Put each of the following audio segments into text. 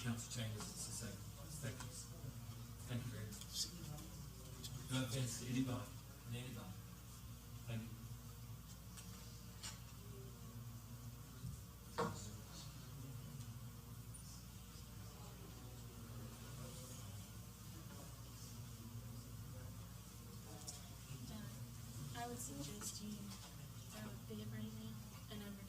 council chambers, it's the same seconds. Thank you very much. No offense to anybody. Thank you. I would suggest you have a bid right now and over.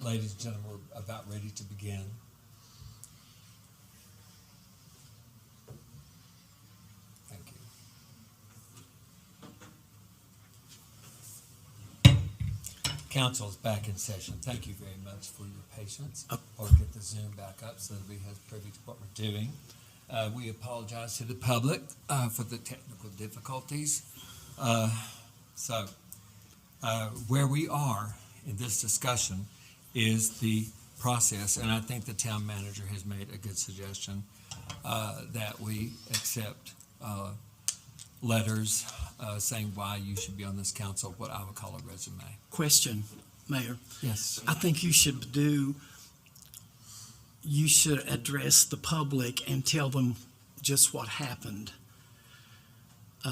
Ladies and gentlemen, we're about ready to begin. Thank you. Council is back in session. Thank you very much for your patience. Or get the Zoom back up so that we have privy to what we're doing. We apologize to the public for the technical difficulties. Where we are in this discussion is the process, and I think the town manager has made a good suggestion that we accept letters saying why you should be on this council, what I would call a resume. Question, Mayor. Yes. I think you should address the public and tell them just what happened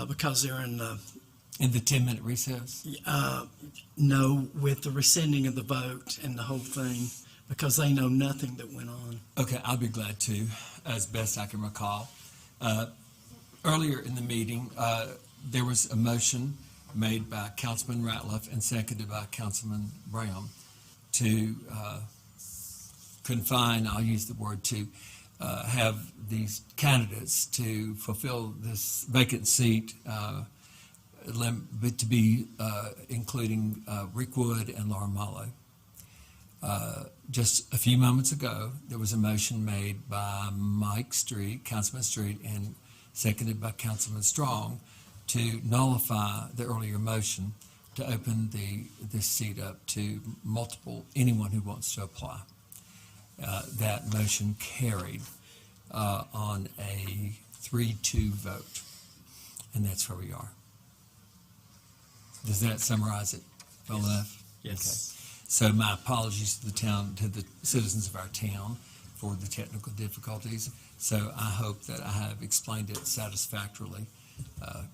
because they're in the 10-minute recess? no, with the rescinding of the vote and the whole thing, because they know nothing that went on. Okay, I'll be glad to, as best I can recall. Earlier in the meeting, there was a motion made by Councilman Ratliff and seconded by Councilman Brown to confine, I'll use the word to, have these candidates to fulfill this vacant seat but to be including Rick Wood and Laura Mallow. Just a few moments ago, there was a motion made by Mike Street, Councilman Street, and seconded by Councilman Strong to nullify the earlier motion to open this seat up to anyone who wants to apply. That motion carried on a 3-2 vote, and that's where we are. Does that summarize it well enough? Yes. Okay. So my apologies to the citizens of our town for the technical difficulties. So I hope that I have explained it satisfactorily.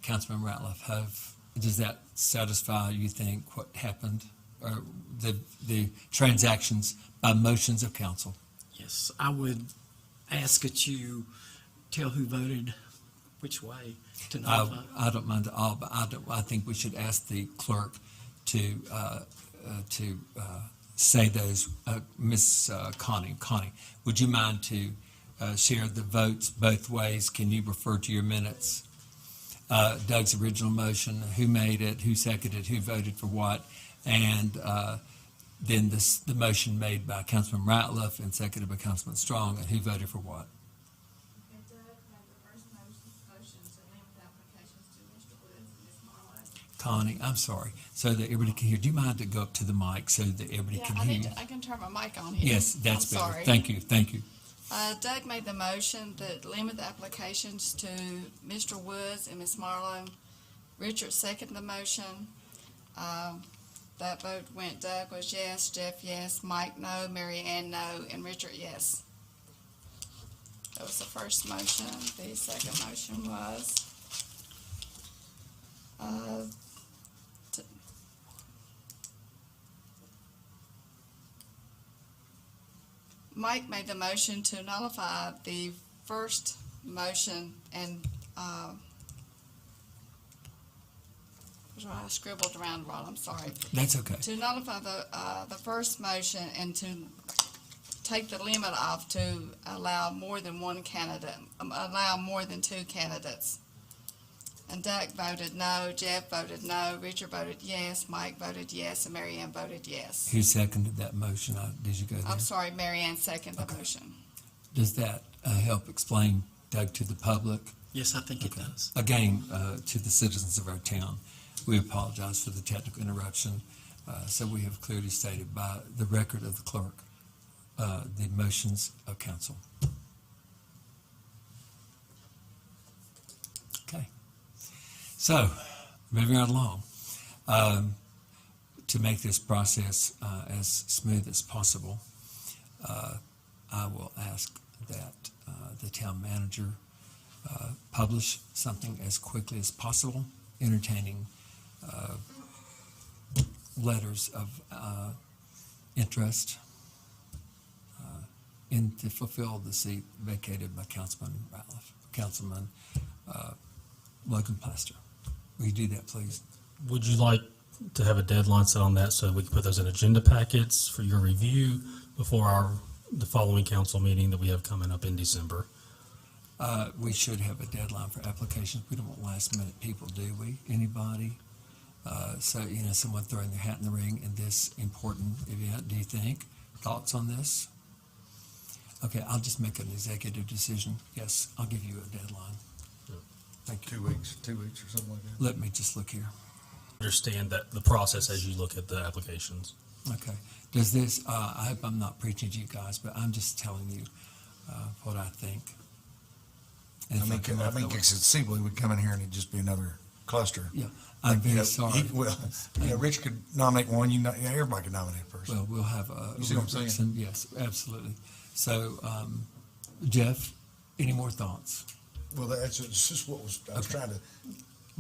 Councilman Ratliff, does that satisfy, you think, what happened, or the transactions by motions of council? Yes, I would ask that you tell who voted which way to notify. I don't mind at all, but I think we should ask the clerk to say those. Miss Connie, would you mind to share the votes both ways? Can you refer to your minutes? Doug's original motion, who made it, who seconded, who voted for what, and then the motion made by Councilman Ratliff and seconded by Councilman Strong, and who voted for what? Doug made the first motion to limit the applications to Mr. Woods and Ms. Marlowe. Connie, I'm sorry, so that everybody can hear. Do you mind to go up to the mic so that everybody can hear you? I can turn my mic on here. Yes, that's I'm better. sorry. Thank you. Doug made the motion that limit the applications to Mr. Woods and Ms. Marlowe. Richard seconded the motion. That vote went, Doug was yes, Jeff yes, Mike no, Mary Ann no, and Richard yes. That was the first motion. The second motion was, to- Mike made the motion to nullify the first motion and, I scribbled around wrong, I'm sorry. That's okay. To nullify the first motion and to take the limit off to allow more than one candidate, allow more than two candidates. And Doug voted no, Jeff voted no, Richard voted yes, Mike voted yes, and Mary Ann voted yes. Who seconded that motion? Did you go there? I'm sorry, Mary Ann seconded the Okay. motion. Does that help explain, Doug, to the public? Yes, I think it Okay. does. Again, to the citizens of our town, we apologize for the technical interruption. So we have clearly stated by the record of the clerk, the motions of council. Okay. So, moving right along, to make this process as smooth as possible, I will ask that the town manager publish something as quickly as possible, entertaining letters of interest in to fulfill the seat vacated by Councilman Logan Plaster. Will you do that, please? Would you like to have a deadline set on that so we can put those in agenda packets for your review before the following council meeting that we have coming up in December? We should have a deadline for applications. We don't want last minute people, do we? Anybody? So, someone throwing their hat in the ring in this important event, do you think? Thoughts on this? Okay, I'll just make an executive decision. Yes, I'll give you a deadline. Thank you. 2 weeks or something like that. Let me just look here. Understand that the process as you look at the applications. Okay. Does this, I hope I'm not preaching to you guys, but I'm just telling you what I think. And I if mean, come I up think with- conceivably we'd come in here and it'd just be another cluster. Yeah, I'm very You know, sorry. Rich could nominate one, everybody could nominate a person. Well, we'll have a. You see what I'm saying? Yes, absolutely. So, Jeff, any more thoughts? Well, it's just what I was Okay. trying to,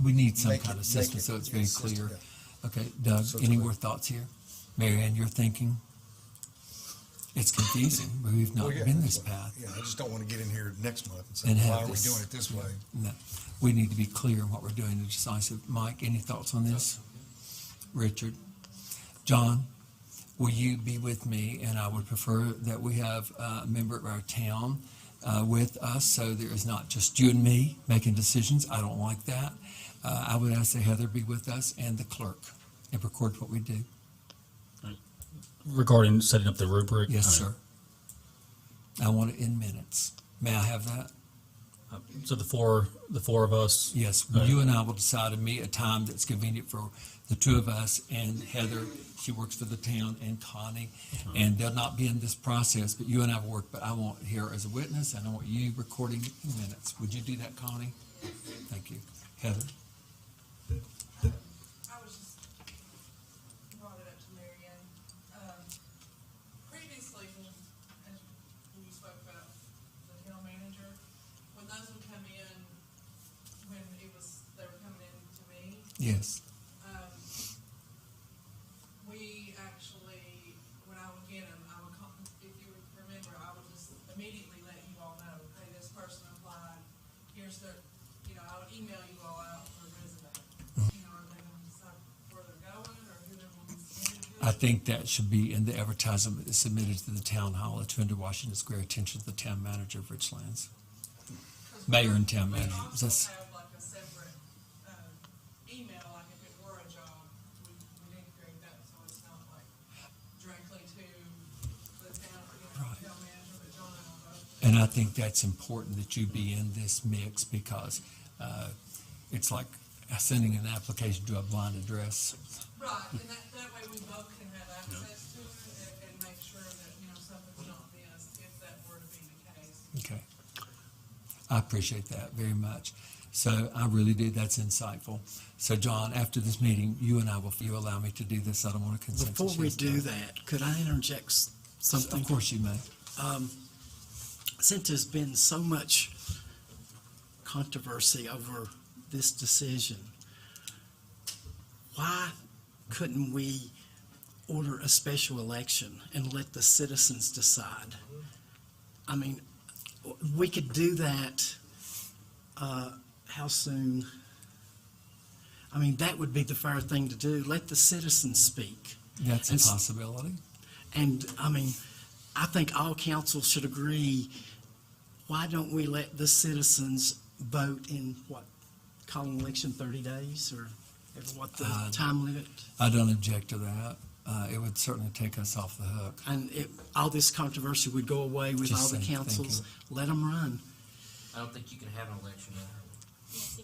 We need some Make kind it- of system make it so it's very consistent, clear. Okay, Doug, So it's any clear. more thoughts here? Mary Ann, you're thinking? It's confusing. We've not well, yeah, been that's this fine. path. Yeah, I just don't want to get in here next month and say, And why have are we this- doing it this way? No, we need to be clear in what we're doing and decisive. Mike, any thoughts on this? Richard? John, will you be with me? And I would prefer that we have a member of our town with us, so there is not just you and me making decisions. I don't like that. I would ask that Heather be with us and the clerk and record what we do. Regarding setting up the rubric? Yes, sir. I want it in minutes. May I have that? So the four of us? Yes, Right. you and I will decide to meet a time that's convenient for the two of us and Heather. She works for the town, and Connie, and they'll not be in this process, but you and I will work. But I want her as a witness, and I want you recording it in minutes. Would you do that, Connie? Thank you. Heather? I was just brought it up to Mary Ann. Previously, as you spoke about the town manager, when those would come in, when they were coming in to me, Yes. we actually, when I would get them, I would call, if you would remember, I would just immediately let you all know, hey, this person applied, here's their, I would email you all out their resume. Are they gonna decide where they're going, or who they're gonna send it to? I think that should be in the advertisement that's submitted to the town hall at 200 Washington Square. Attention to the town manager of Richlands. Mayor and town We manager. also That's- have like a separate, email, like if it were a job, we did create that, so it's not like directly to the town, Right. town manager, but John and I both. And I think that's important that you be in this mix because it's like sending an application to a blind address. Right, and that way we both can have access to it and make sure that, something's not missed if that were to be the case. Okay. I appreciate that very much. So I really do. That's insightful. So John, after this meeting, you and I will, you allow me to do this. I don't want a consensus. Before we yes, do no. that, could I interject something? Of course you may. since there's been so much controversy over this decision, why couldn't we order a special election and let the citizens decide? I mean, we could do that, how soon? I mean, that would be the fair thing to do. Let the citizens speak. That's a And s- possibility. And, I mean, I think all council should agree, why don't we let the citizens vote in, call an election 30 days, or what the time limit? I don't object to that. It would certainly take us off the hook. And all this controversy would go away with Just all the saying, thank councils. Let them run. I don't think you can have an election now.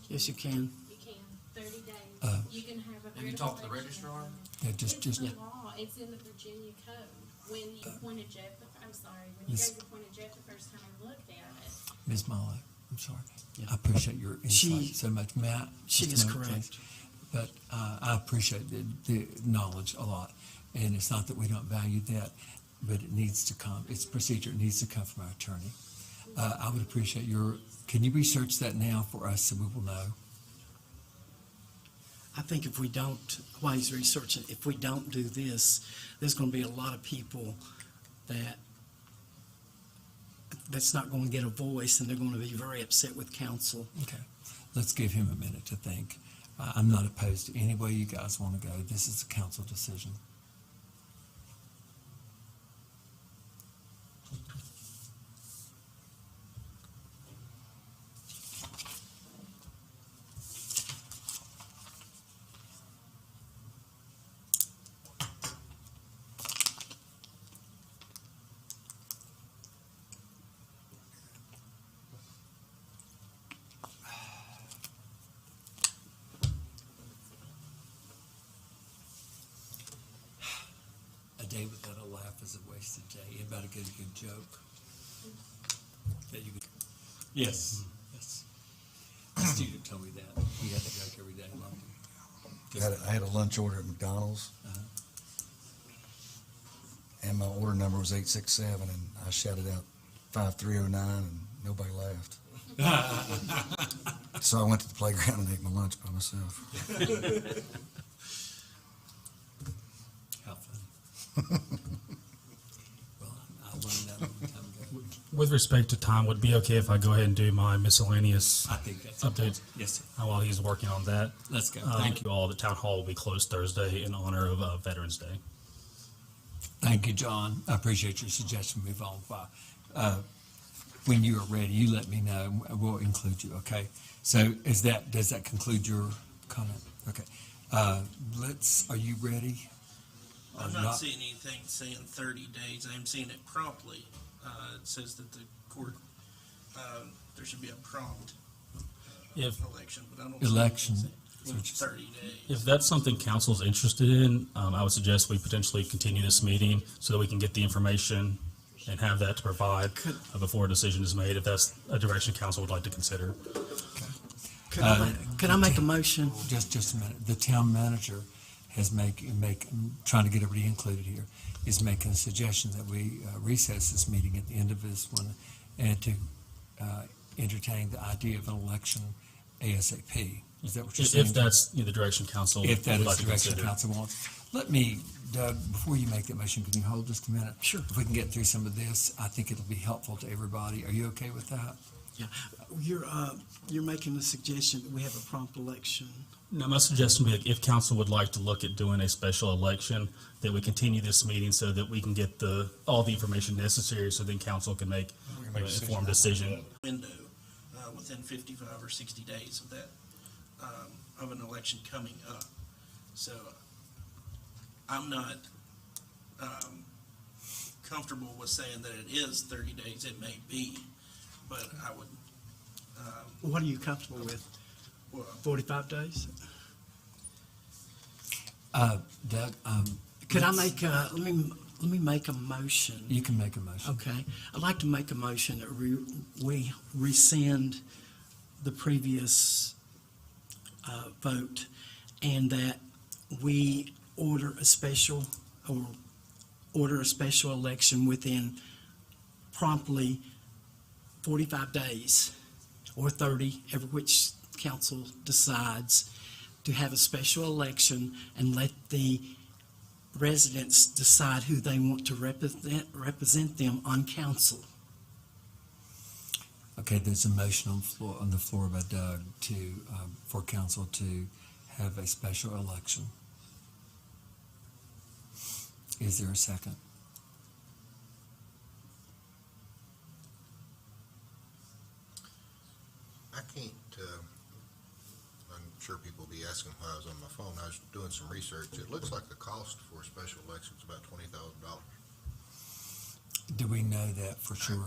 Yes, you can. You can, 30 days. Uh, You can have a. Have you talked to the registrar? Yeah, just, It's the yeah. law, it's in the Virginia code. When you appointed Jeff, I'm sorry, when you Yes. guys appointed Jeff the first time I looked at it, Ms. Molly, I'm sorry. Yeah. I appreciate your She- insight so much. Matt? She just is a moment, correct. please. But I appreciate the knowledge a lot. And it's not that we don't value that, but it needs to come, it's procedure, it needs to come from our attorney. I would appreciate can you research that now for us so we will know? I think if we don't, while he's researching, if we don't do this, there's going to be a lot of people that's not going to get a voice, and they're going to be very upset with council. Okay, let's give him a minute to think. I'm not opposed to any way you guys want to go. This is a council decision. A day without a laugh is a wasted day. Anybody got a good joke? That you could... Yes, yes. A student told me that. He had a joke every day. I had a lunch order at McDonald's, and my order number was 867, and I shouted out 5309, and nobody laughed. So I went to the playground and ate my lunch by myself. How funny. Well, I learned that a long time ago. With respect to time, would it be okay if I go ahead and do my miscellaneous I think that's updates Yes, sir. while he's working on that? Let's go. Thank you all. The town hall will be closed Thursday in honor of Veterans Day. Thank you, John. I appreciate your suggestion. Move on. When you are ready, you let me know. And we'll include you. Okay. So does that conclude your comment? Okay. Are you ready? Or I'm not seeing anything saying 30 days. I'm seeing it promptly. It says that the court, there should be a prompt If election, but I don't see Election. anything saying That's what 30 days. If that's something council's interested in, I would suggest we potentially continue this meeting so that we can get the information and have that to provide before a decision is made, if that's a direction council would like to consider. Could I make a motion? Just a minute. The town manager has trying to get everybody included here, is making a suggestion that we recess this meeting at the end of this one and to entertain the idea of an election ASAP. Is that what you're saying? If that's the direction council If that would is like the to direction consider. council wants. Let me, Doug, before you make that motion, can you hold just a minute? Sure. If we can get through some of this, I think it'll be helpful to everybody. Are you okay with that? Yeah. You're making the suggestion that we have a prompt election. No, my suggestion would be if council would like to look at doing a special election, that we continue this meeting so that we can get all the information necessary so then council can make We can make a an decision. informed decision. Window within 55 or 60 days of that, of an election coming up. So I'm not comfortable with saying that it is 30 days. It may be, but I would, What are you comfortable with? well, 45 days? Doug, Could I make, let me make a motion. you can make a motion. Okay. I'd like to make a motion that we rescind the previous vote and that we order a special election within promptly 45 days or 30, every which council decides, to have a special election and let the residents decide who they want to represent them on council. Okay, there's a motion on the floor by Doug for council to have a special election. Is there a second? I can't, I'm sure people will be asking why I was on my phone. I was doing some research. It looks like the cost for a special election is about $20,000. Do we know that for sure?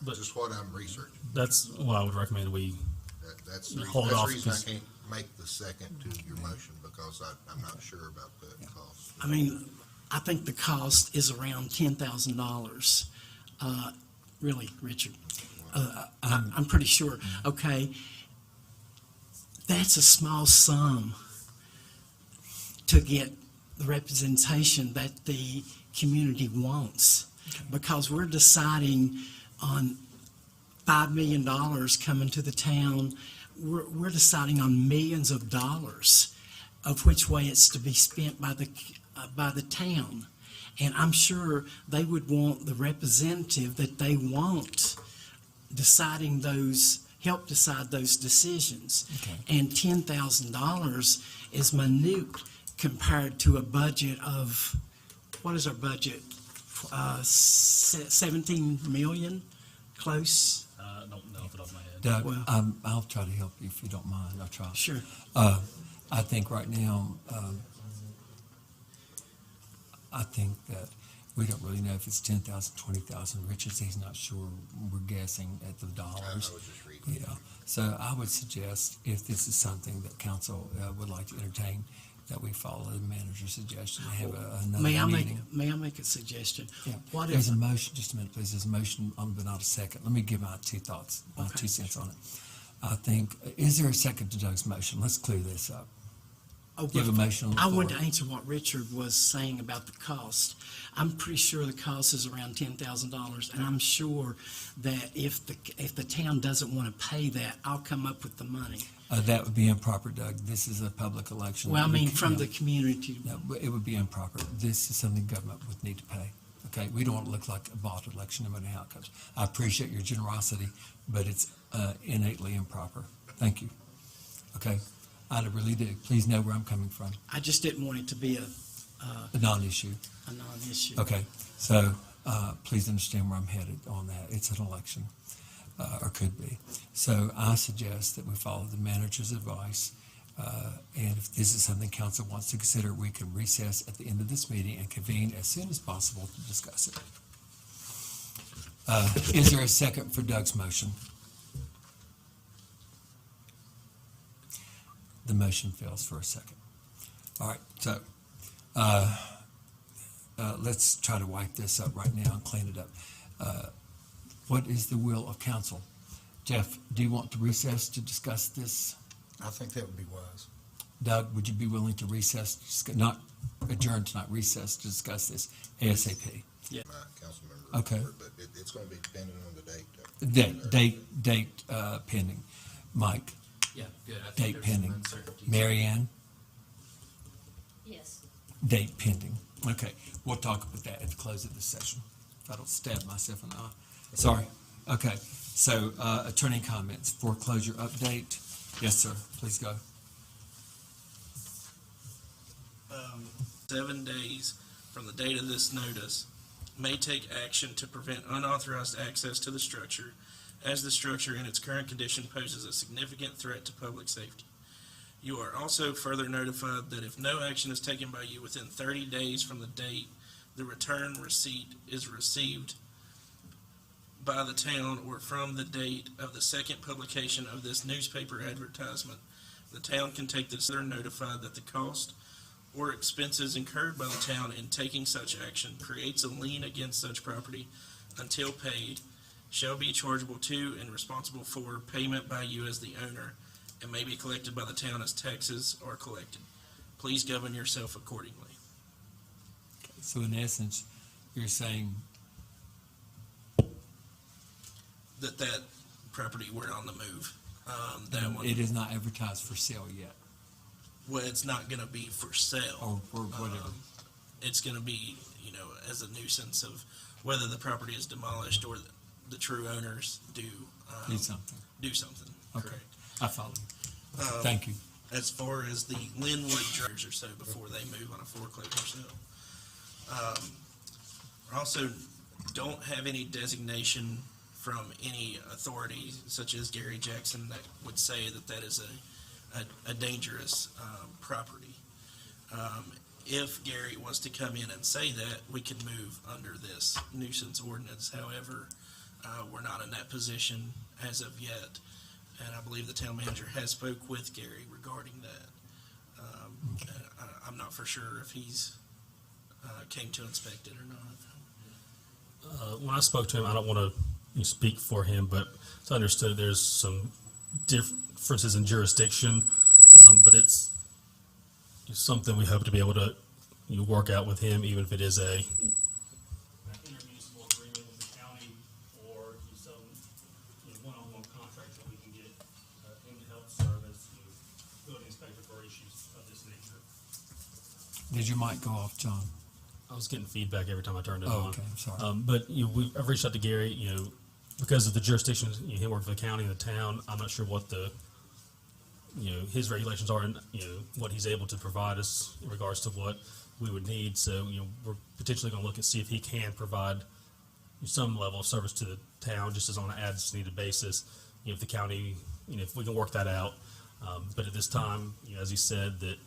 But- Just what I'm researching. That's why I would recommend we, That's the reason, Hold that's off, the reason I because- can't make the second to your motion, because I'm not sure about the cost. I mean, I think the cost is around $10,000. Really, Richard? I'm pretty sure. Okay. That's a small sum to get the representation that the community wants, because we're deciding on $5 million coming to the town. We're deciding on millions of dollars of which way it's to be spent by the town. And I'm sure they would want the representative that they want help decide those decisions. Okay. And $10,000 is minute compared to a budget of, what is our budget? 17 million, close? I don't know off the top of my head. Doug, Well- I'll try to help you if you don't mind. I'll try. Sure. I think right now, I think that we don't really know if it's 10,000, 20,000. Richard says he's not sure. We're guessing at the I was dollars. just reading. Yeah. So I would suggest, if this is something that council would like to entertain, that we follow the manager's suggestion and have another May I meeting. make a suggestion? Yeah. What There's if, a motion, just a minute, please. There's a motion, but not a second. Let me give my two thoughts, my Okay. 2 cents on it. I think, is there a second to Doug's motion? Let's clear this up. oh, You have a motion on the I floor. wanted to answer what Richard was saying about the cost. I'm pretty sure the cost is around $10,000, and I'm sure that if the town doesn't want to pay that, I'll come up with the money. That would be improper, Doug. This is a public election. Well, I mean, We from can't- the community. No, but it would be improper. This is something government would need to pay. Okay, we don't want to look like a bought election, no matter how it goes. I appreciate your generosity, but it's innately improper. Thank you. Okay, I really do. Please know where I'm coming from. I just didn't want it to be A non-issue. a non-issue. Okay, so please understand where I'm headed on that. It's an election, or could be. So I suggest that we follow the manager's advice. And if this is something council wants to consider, we can recess at the end of this meeting and convene as soon as possible to discuss it. Is there a second for Doug's motion? The motion fails for a second. All right, so let's try to wipe this up right now and clean it up. What is the will of council? Jeff, do you want to recess to discuss this? I think that would be wise. Doug, would you be willing to recess, not adjourn tonight, recess to discuss this ASAP? My council member. Okay. report, But it's going to be depending on the date. Date pending. Mike, Yeah, good. I think date there's some pending. uncertainties. Mary Ann, Yes. date pending. Okay, we'll talk about that at the close of this session. If I don't stab myself in the eye. Sorry. Okay, so attorney comments, foreclosure update. Yes, sir, please go. 7 days from the date of this notice may take action to prevent unauthorized access to the structure, as the structure in its current condition poses a significant threat to public safety. You are also further notified that if no action is taken by you within 30 days from the date the return receipt is received by the town or from the date of the second publication of this newspaper advertisement, the town can take this. They're notified that the cost or expenses incurred by the town in taking such action creates a lien against such property until paid, shall be chargeable to and responsible for payment by you as the owner, and may be collected by the town as taxes are collected. Please govern yourself accordingly. So in essence, you're saying, that property were on the move. That one, It is not advertised for sale yet, well, it's not gonna be for sale. or whatever. It's gonna be, as a nuisance of whether the property is demolished or the true owners do Do something. do something. Okay. Correct. I follow you. Thank you. As far as the Linwood drivers or so before they move on a foreclosure sale. I also don't have any designation from any authority such as Gary Jackson that would say that is a dangerous property. If Gary was to come in and say that, we could move under this nuisance ordinance. However, we're not in that position as of yet. And I believe the town manager has spoke with Gary regarding that. I'm not for sure if he's came to inspect it or not. When I spoke to him, I don't want to speak for him, but it's understood there's some differences in jurisdiction, but it's something we hope to be able to work out with him, even if it is a intermunicipal agreement with the county or some one-on-one contract that we can get him to help service building inspector for issues of this nature. Did your mic go off, John? I was getting feedback every time I turned it Oh, on. okay, I'm sorry. But I've reached out to Gary. Because of the jurisdiction, he worked for the county and the town. I'm not sure what the his regulations are, and what he's able to provide us in regards to what we would need. So we're potentially going to look and see if he can provide some level of service to the town, just as on an as needed basis. If the county, if we can work that out. But at this time, as he said, that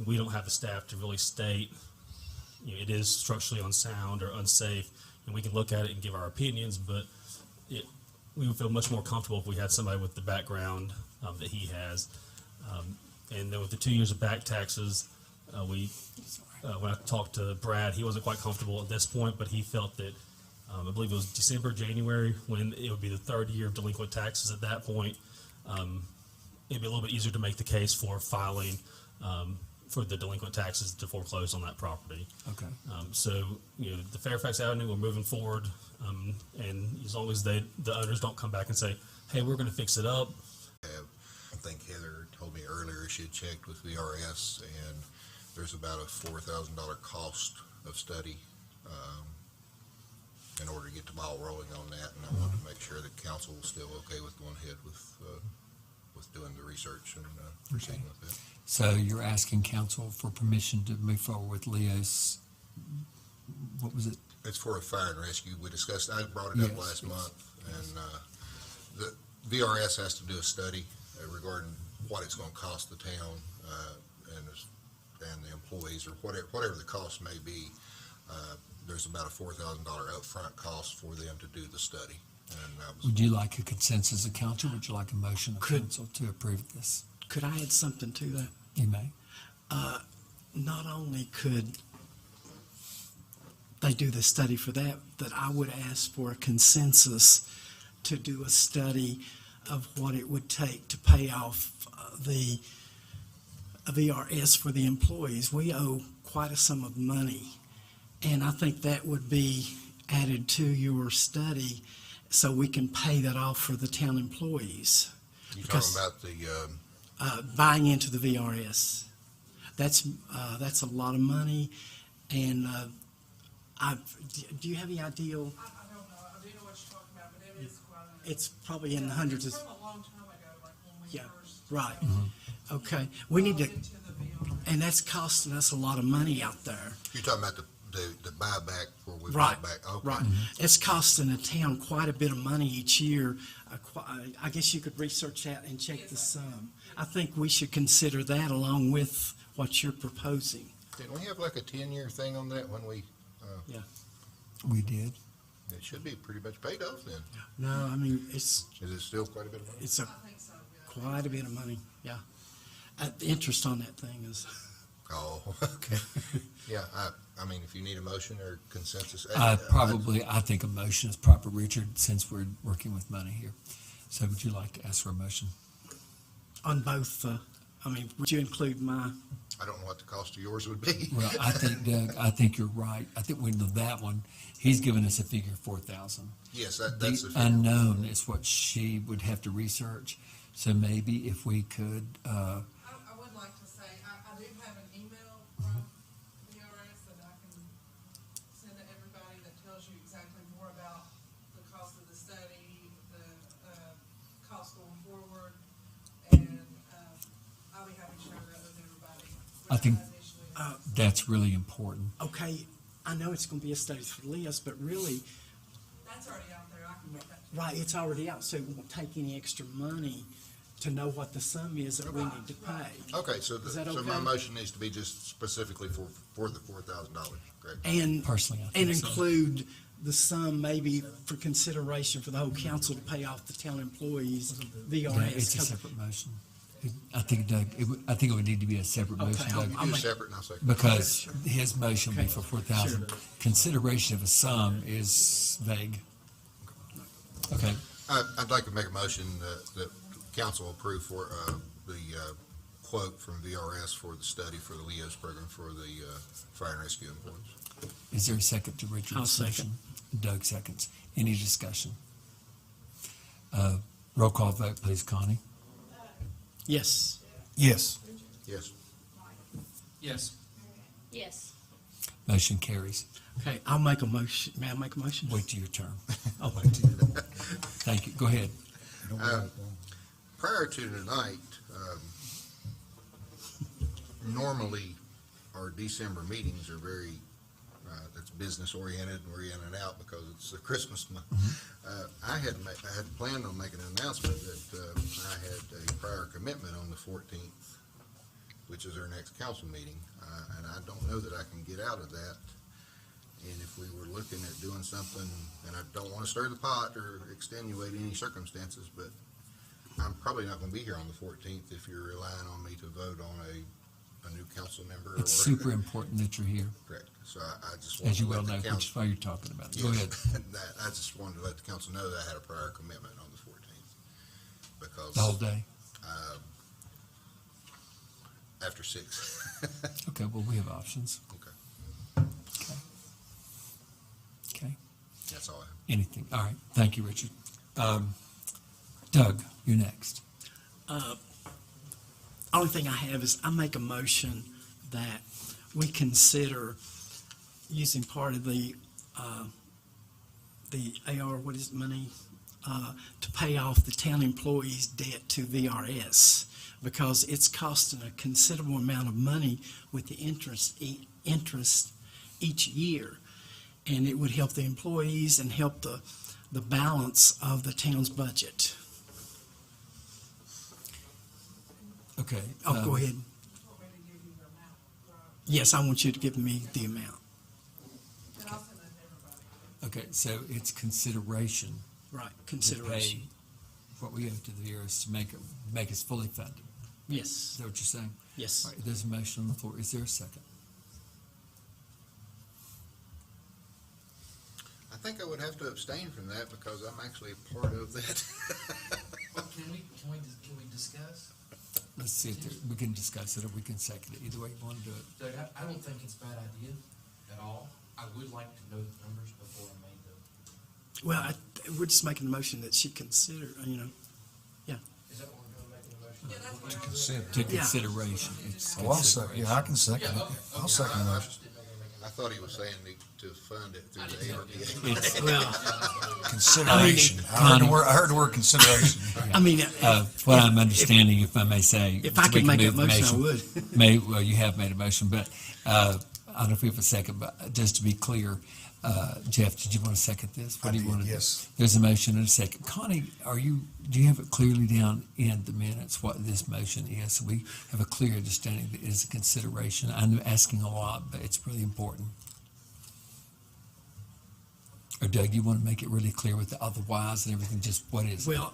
we don't have the staff to really state it is structurally unsound or unsafe, and we can look at it and give our opinions, but we would feel much more comfortable if we had somebody with the background that he has. And then with the 2 years of back taxes, when I talked to Brad, he wasn't quite comfortable at this point, but he felt that, I believe it was December, January, when it would be the third year of delinquent taxes at that point, it'd be a little bit easier to make the case for filing for the delinquent taxes to foreclose on that property. Okay. So, the Fairfax Avenue, we're moving forward, and as long as the owners don't come back and say, hey, we're gonna fix it up. I think Heather told me earlier she had checked with VRS, and there's about a $4,000 cost of study in order to get the ball rolling on that, and I wanted to make sure that council was still okay with going ahead with doing the research and proceeding with it. So you're asking council for permission to move forward with Leo's, what was it? It's for a fire and rescue. We discussed, I brought it up Yes, last yes. month, and the VRS has to do a study regarding what it's gonna cost the town, and the employees, or whatever the cost may be. There's about a $4,000 upfront cost for them to do the study, and that was. Would you like a consensus of council? Would you like a motion of Could- council to approve this? Could I add something to that? You may. Not only could they do the study for that, but I would ask for a consensus to do a study of what it would take to pay off the VRS for the employees. We owe quite a sum of money, and I think that would be added to your study so we can pay that off for the town employees. You because- talking about the, Buying into the VRS. That's a lot of money, and do you have any idea? I don't know, I do know what you're talking about, but it is quite a. It's probably in the hundreds of, It's from a long time ago, like when we Yeah, first. right. Okay, we need to, Into the VR. and that's costing us a lot of money out there. you're talking about the buyback where we buy Right, back? Okay. right. It's costing the town quite a bit of money each year. I guess you could research that and check the sum. I think we should consider that along with what you're proposing. Didn't we have like a 10-year thing on that when we, We did. it should be pretty much paid off then? No, I mean, it's Is it still quite a bit of money? I think so, yeah. quite a bit of money, yeah. The interest on that thing is, Oh, okay. Yeah, I mean, if you need a motion or consensus. I think a motion is proper, Richard, since we're working with money here. So would you like to ask for a motion? on both I mean, would you include my, I don't know what the cost of yours would be. Well, I think, Doug, I think you're right. I think we know that one. He's given us a figure of 4,000. Yes, that's The the figure. unknown is what she would have to research. So maybe if we could, I would like to say, I do have an email from VRS that I can send to everybody that tells you exactly more about the cost of the study, the, cost going forward, and, I'll be happy to share that with everybody. I think- Initially. that's really important. okay, I know it's gonna be a study for Leah's, but really, That's already out there, I can make that. right, it's already out, so it won't take any extra money to know what the sum is that we need to pay. Okay, so Is that so my okay? motion needs to be just specifically for the $4,000, correct? And, Personally, I and think so. include the sum maybe for consideration for the whole council to pay off the town employees, Yeah, it's a VRS. separate motion. I think, Doug, I think it would need to be a separate Okay, motion, I'll- Doug, You I'll do make- separate and I'll second. because his motion would be for Okay, 4,000. Consideration of a sum is vague. Okay, I'd like to make a motion that council approve for the quote from VRS for the study for the LEOS program for the fire and rescue employees. is there a second to Richard's I'll second. motion? Doug seconds. Any discussion? Roll call vote, please, Connie. Yes, Yes. Yes. Yes. Yes. Motion carries. okay, I'll make a motion, may I make a motion? Wait till your turn. I'll wait till you. Thank you. Go ahead. You don't wait long. Prior to tonight, normally our December meetings are very, it's business oriented and we're in and out because it's the Christmas month. I had planned on making an announcement that I had a prior commitment on the 14th, which is our next council meeting, and I don't know that I can get out of that. And if we were looking at doing something, and I don't want to stir the pot or extenuate any circumstances, but I'm probably not going to be here on the 14th if you're relying on me to vote on a new council member. It's or- super important that you're here, Correct. So I just wanted as you to well let know, the which is council. why you're talking about it. Go Yes, ahead. I just wanted to let the council know that I had a prior commitment on the 14th. Because. The whole day? After 6. Okay, well, we have options. Okay, Okay, that's all I have. anything. All right, thank you, Richard. Doug, you're next. Only thing I have is I make a motion that we consider using part of the AR, what is it, money, to pay off the town employees' debt to VRS, because it's costing a considerable amount of money with the interest each year. And it would help the employees and help the balance of the town's budget. Okay. Oh, go ahead. Want me to give you the amount, right? Yes, I want you to give me the amount. And I'll send that to everybody. Okay, so it's consideration Right, to consideration. pay what we owe to the VRS to make us fully funded. Is Yes, that what you're saying? yes. All right, there's a motion on the floor. Is there a second? I think I would have to abstain from that because I'm actually a part of that. Can we discuss? Let's see if we can discuss it or we can second it. Either way you want to do it. Doug, I don't think it's a bad idea at all. I would like to know the numbers before I made the, Well, we're just making the motion that she consider, is that what we're doing, making the motion? Yeah, that's what I was. Consider. To Yeah. consideration. It's Oh, I'll second, consideration. yeah, I can second it. Yeah, okay. I'll second the motion. I thought he was saying to fund it through I the didn't know. ARPA. It's, well, Consideration. I heard the word consideration. I mean, what I'm understanding, if I may say. if I we could can make move that the motion, I would. Well, you have made a motion, but I don't know if we have a second, but just to be clear, Jeff, did you want to second this? What I do you did, want to do? yes. There's a motion and a second. Connie, do you have it clearly down in the minutes what this motion is? So we have a clear understanding that it is a consideration. I'm asking a lot, but it's really important. Or Doug, you want to make it really clear with the other whys and everything, just what is it? Well,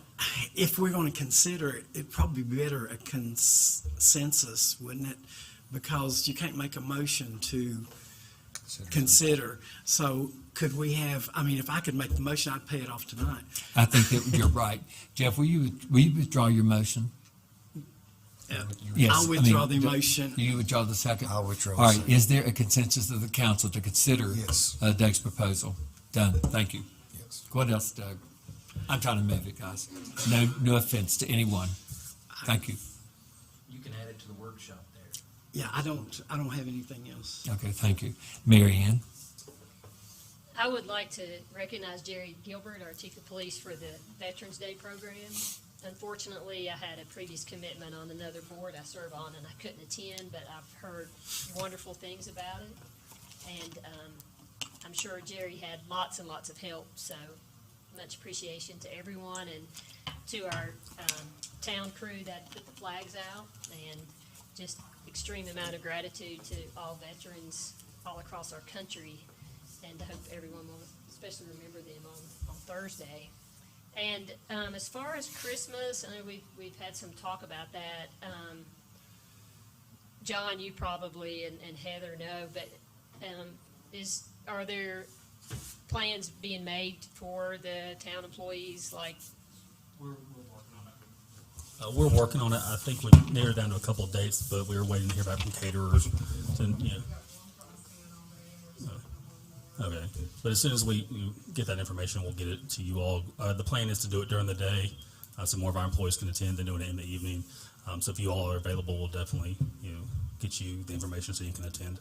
if we're going to consider it, it'd probably be better a consensus, wouldn't it? Because you can't make a motion to consider. So could we have, I mean, if I could make the motion, I'd pay it off tonight. I think that you're right. Jeff, will you withdraw your motion? Yes. I'll withdraw mean, the motion. You withdraw the second? I'll withdraw. All right, the second. is there a consensus of the council to consider Yes. Doug's proposal? Done, thank you. Yes. What else, Doug? I'm trying to move it, guys. No offense to anyone. Thank you. You can add it to the workshop there. Yeah, I don't have anything else. Okay, thank you. Mary Ann? I would like to recognize Jerry Gilbert, our chief of police, for the Veterans Day program. Unfortunately, I had a previous commitment on another board I serve on, and I couldn't attend, but I've heard wonderful things about it. And I'm sure Jerry had lots and lots of help, so much appreciation to everyone and to our town crew that put the flags out, and just extreme amount of gratitude to all veterans all across our country. And I hope everyone will especially remember them on Thursday. And as far as Christmas, I know we've had some talk about that. John, you probably and Heather know, but are there plans being made for the town employees? Like, We're working on it. I think we narrowed down to a couple of dates, but we were waiting to hear back from caterers. Okay, but as soon as we get that information, we'll get it to you all. The plan is to do it during the day, so more of our employees can attend than doing it in the evening. So if you all are available, we'll definitely get you the information so you can attend.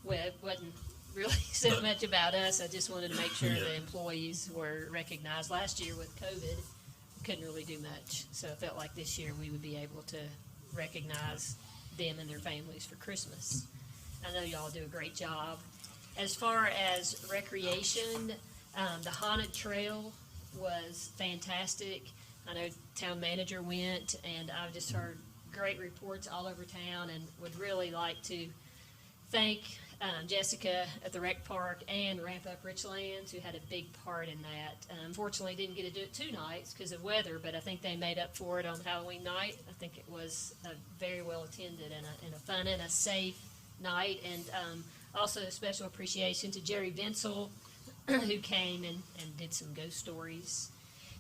well, it wasn't really so much about us. I just wanted to make sure Yeah. the employees were recognized. Last year with COVID, we couldn't really do much, so I felt like this year we would be able to recognize them and their families for Christmas. I know y'all do a great job. As far as recreation, the haunted trail was fantastic. I know town manager went, and I've just heard great reports all over town, and would really like to thank Jessica at the rec park and Ramp Up Richlands, who had a big part in that. Unfortunately, didn't get to do it 2 nights because of weather, but I think they made up for it on Halloween night. I think it was a very well attended and a fun and a safe night. And also a special appreciation to Jerry Vinsel, who came and did some ghost stories.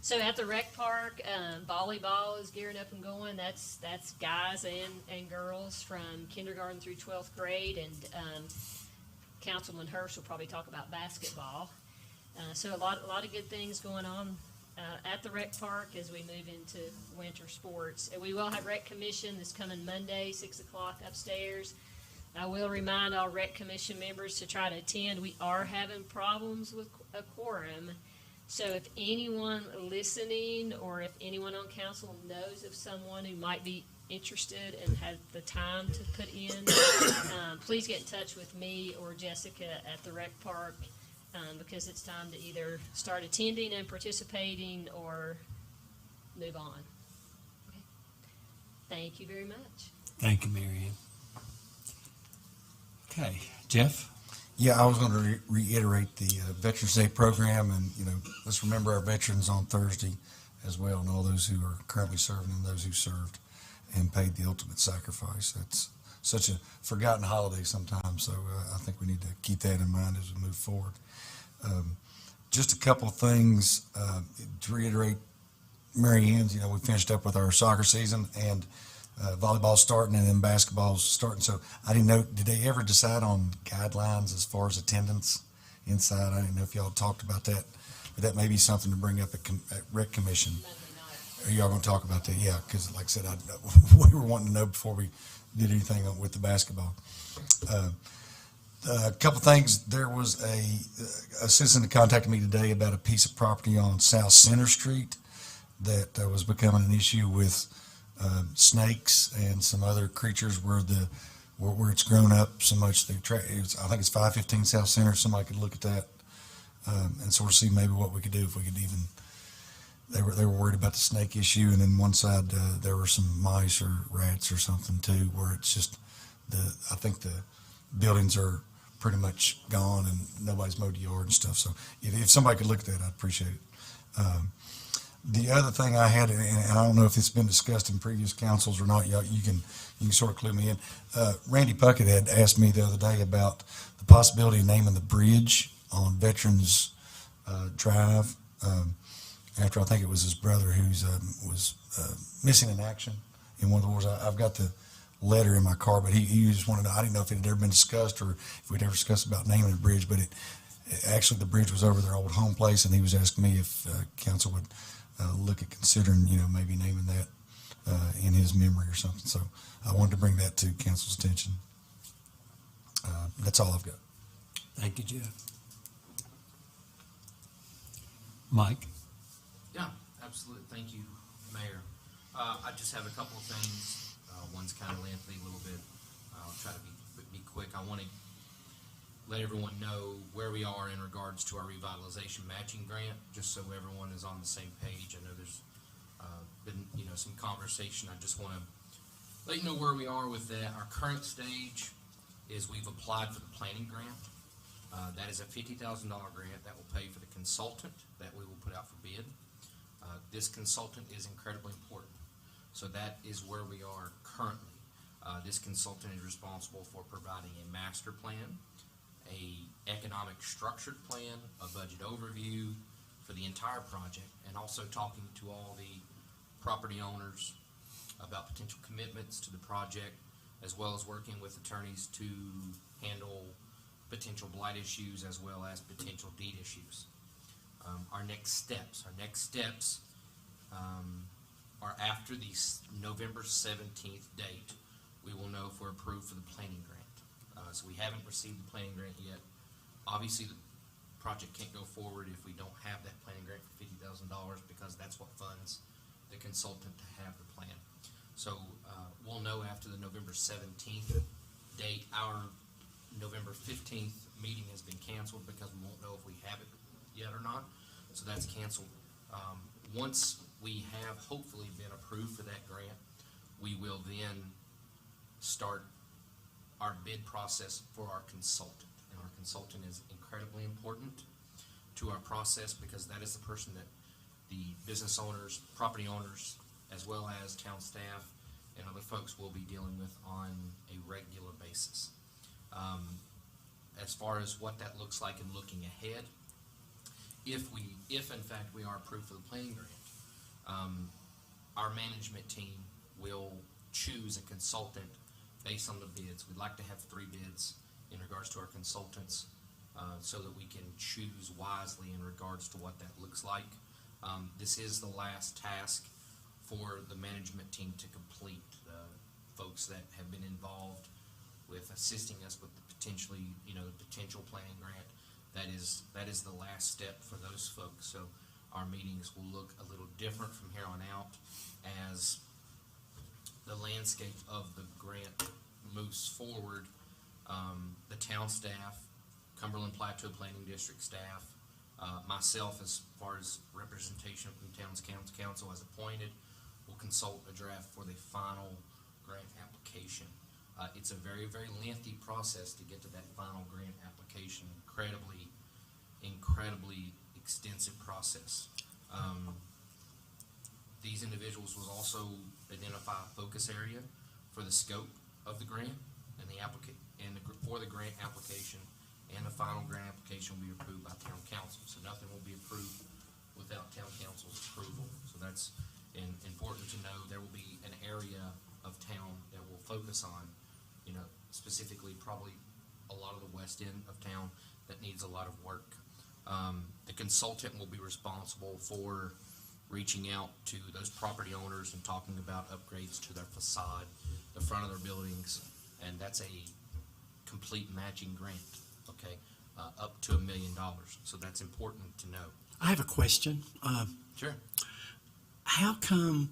So at the rec park, volleyball is gearing up and going. That's guys and girls from kindergarten through 12th grade, and Councilman Hirsch will probably talk about basketball. So a lot of good things going on at the rec park as we move into winter sports. And we will have rec commission this coming Monday, 6 o'clock upstairs. I will remind all rec commission members to try to attend. We are having problems with a quorum. So if anyone listening or if anyone on council knows of someone who might be interested and has the time to put in, please get in touch with me or Jessica at the rec park, because it's time to either start attending and participating or move on. Okay. Thank you very much. Thank you, Mary Ann. Okay, Jeff? Yeah, I was going to reiterate the Veterans Day program, and let's remember our veterans on Thursday as well, and all those who are currently serving and those who served and paid the ultimate sacrifice. That's such a forgotten holiday sometimes, so I think we need to keep that in mind as we move forward. Just a couple of things to reiterate. Mary Ann's, we finished up with our soccer season, and volleyball's starting, and then basketball's starting. So I didn't know, did they ever decide on guidelines as far as attendance inside? I didn't know if y'all talked about that, but that may be something to bring up at Rec Commission. Are y'all going to talk about that? Yeah, because like I said, we were wanting to know before we did anything with the basketball. A couple things. There was a citizen that contacted me today about a piece of property on South Center Street that was becoming an issue with snakes and some other creatures where it's grown up so much. I think it's 515 South Center. Somebody could look at that and sort of see maybe what we could do if we could even. They were worried about the snake issue, and then one side there were some mice or rats or something too, where it's just I think the buildings are pretty much gone and nobody's mowed the yard and stuff. So if somebody could look at that, I'd appreciate it. The other thing I had, and I don't know if it's been discussed in previous councils or not, you can sort of clue me in. Randy Puckett had asked me the other day about the possibility of naming the bridge on Veterans Drive after I think it was his brother who was missing in action in one of the wars. I've got the letter in my car, but he just wanted to know, I didn't know if it had ever been discussed or if we'd ever discussed about naming the bridge, but actually the bridge was over their old home place, and he was asking me if council would look at considering, maybe naming that in his memory or something. So I wanted to bring that to council's attention. That's all I've got. Thank you, Jeff. Mike? Yeah, absolutely. Thank you, Mayor. I just have a couple of things. One's kind of lengthy a little bit. I'll try to be quick. I want to let everyone know where we are in regards to our revitalization matching grant, just so everyone is on the same page. I know there's been, some conversation. I just want to let you know where we are with that. Our current stage is we've applied for the planning grant. That is a $50,000 grant that will pay for the consultant that we will put out for bid. This consultant is incredibly important. So that is where we are currently. This consultant is responsible for providing a master plan, a economic structured plan, a budget overview for the entire project, and also talking to all the property owners about potential commitments to the project, as well as working with attorneys to handle potential blight issues as well as potential deed issues. Our next steps are after the November 17th date. We will know if we're approved for the planning grant. So we haven't received the planning grant yet. Obviously, the project can't go forward if we don't have that planning grant for $50,000, because that's what funds the consultant to have the plan. So we'll know after the November 17th date. Our November 15th meeting has been canceled because we won't know if we have it yet or not. So that's canceled. Once we have hopefully been approved for that grant, we will then start our bid process for our consultant. And our consultant is incredibly important to our process, because that is the person that the business owners, property owners, as well as town staff and other folks will be dealing with on a regular basis. As far as what that looks like and looking ahead, if in fact we are approved for the planning grant, our management team will choose a consultant based on the bids. We'd like to have 3 bids in regards to our consultants, so that we can choose wisely in regards to what that looks like. This is the last task for the management team to complete. Folks that have been involved with assisting us with the potential planning grant, that is the last step for those folks. So our meetings will look a little different from here on out as the landscape of the grant moves forward. The town staff, Cumberland Plateau Planning District staff, myself, as far as representation from the town's council as appointed, will consult a draft for the final grant application. It's a very, very lengthy process to get to that final grant application. Incredibly extensive process. These individuals will also identify a focus area for the scope of the grant and for the grant application, and the final grant application will be approved by town council. So nothing will be approved without town council's approval. So that's important to know. There will be an area of town that we'll focus on, specifically probably a lot of the west end of town that needs a lot of work. The consultant will be responsible for reaching out to those property owners and talking about upgrades to their facade, the front of their buildings, and that's a complete matching grant, okay, up to $1 million. So that's important to know. I have a question. Sure. How come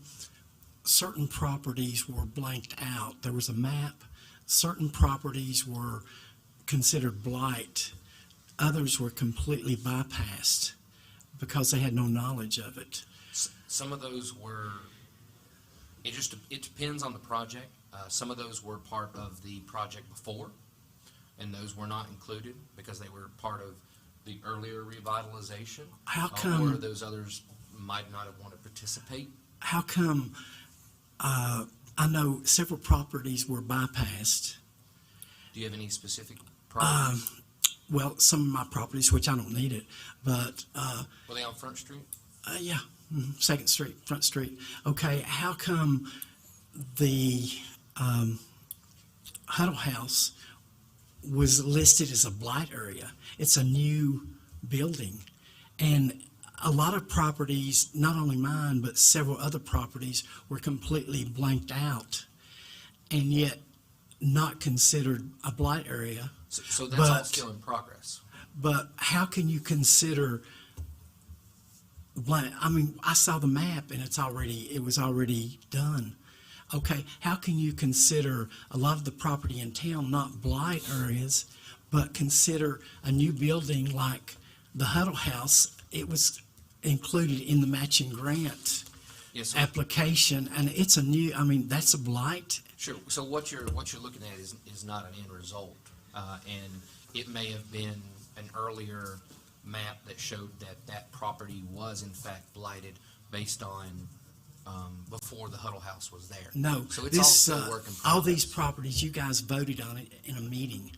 certain properties were blanked out? There was a map. Certain properties were considered blight. Others were completely bypassed because they had no knowledge of it. Some of those were, it depends on the project. Some of those were part of the project before, and those were not included because they were part of the earlier revitalization. How come? Or those others might not have wanted to participate. How come? I know several properties were bypassed. Do you have any specific properties? Well, some of my properties, which I don't need it, but Were they on Front Street? yeah, 2nd Street, Front Street. Okay, how come the Huddle House was listed as a blight area. It's a new building. And a lot of properties, not only mine, but several other properties, were completely blanked out and yet not considered a blight area. So that's all But- still in progress. But how can you consider blight? I mean, I saw the map and it was already done. Okay, how can you consider a lot of the property in town not blight areas, but consider a new building like the Huddle House? It was included in the matching grant Yes, sir. application, and it's a new, I mean, that's a blight. Sure. So what you're looking at is not an end result, and it may have been an earlier map that showed that property was in fact blighted based on before the Huddle House was there. No, So it's all this, still work in progress. all these properties, you guys voted on it in a meeting.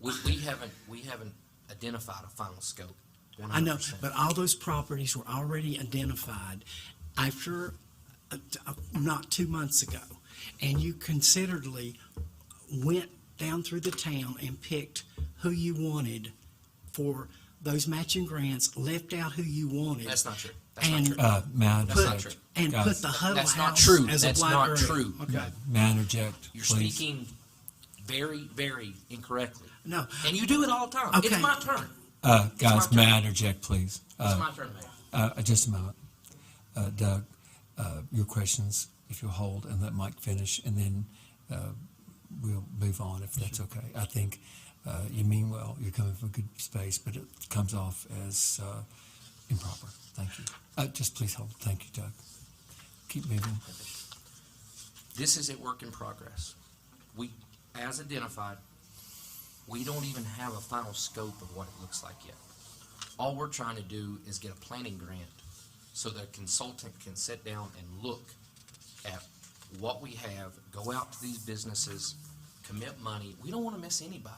We haven't identified a final scope. 100%. I know, but all those properties were already identified after, not 2 months ago. And you considerately went down through the town and picked who you wanted for those matching grants, left out who you wanted. That's not true. That's not And true. May I That's not interject? true. and Guys, put the Huddle That's not House true. as a That's blight not area. true. Okay. May I interject, You're please? speaking very, very incorrectly. No, And you do it all the time. Okay. It's my turn. Guys, my may turn. I interject, please? It's my turn, Mayor. Just a moment. Doug, your questions, if you'll hold and let Mike finish, and then we'll move on if that's okay. I think you mean well, you're coming from a good space, but it comes off as improper. Thank you. Just please hold. Thank you, Doug. Keep moving. This is a work in progress. We, as identified, we don't even have a final scope of what it looks like yet. All we're trying to do is get a planning grant so the consultant can sit down and look at what we have, go out to these businesses, commit money. We don't want to miss anybody,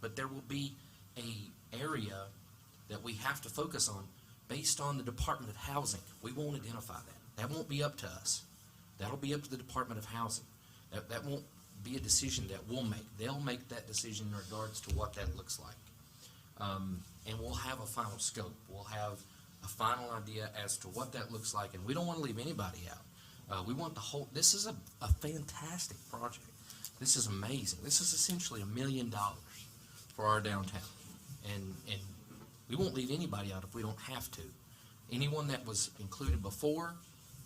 but there will be a area that we have to focus on based on the Department of Housing. We won't identify that. That won't be up to us. That'll be up to the Department of Housing. That won't be a decision that we'll make. They'll make that decision in regards to what that looks like. And we'll have a final scope. We'll have a final idea as to what that looks like, and we don't want to leave anybody out. We want the whole, this is a fantastic project. This is amazing. This is essentially $1 million for our downtown. And we won't leave anybody out if we don't have to. Anyone that was included before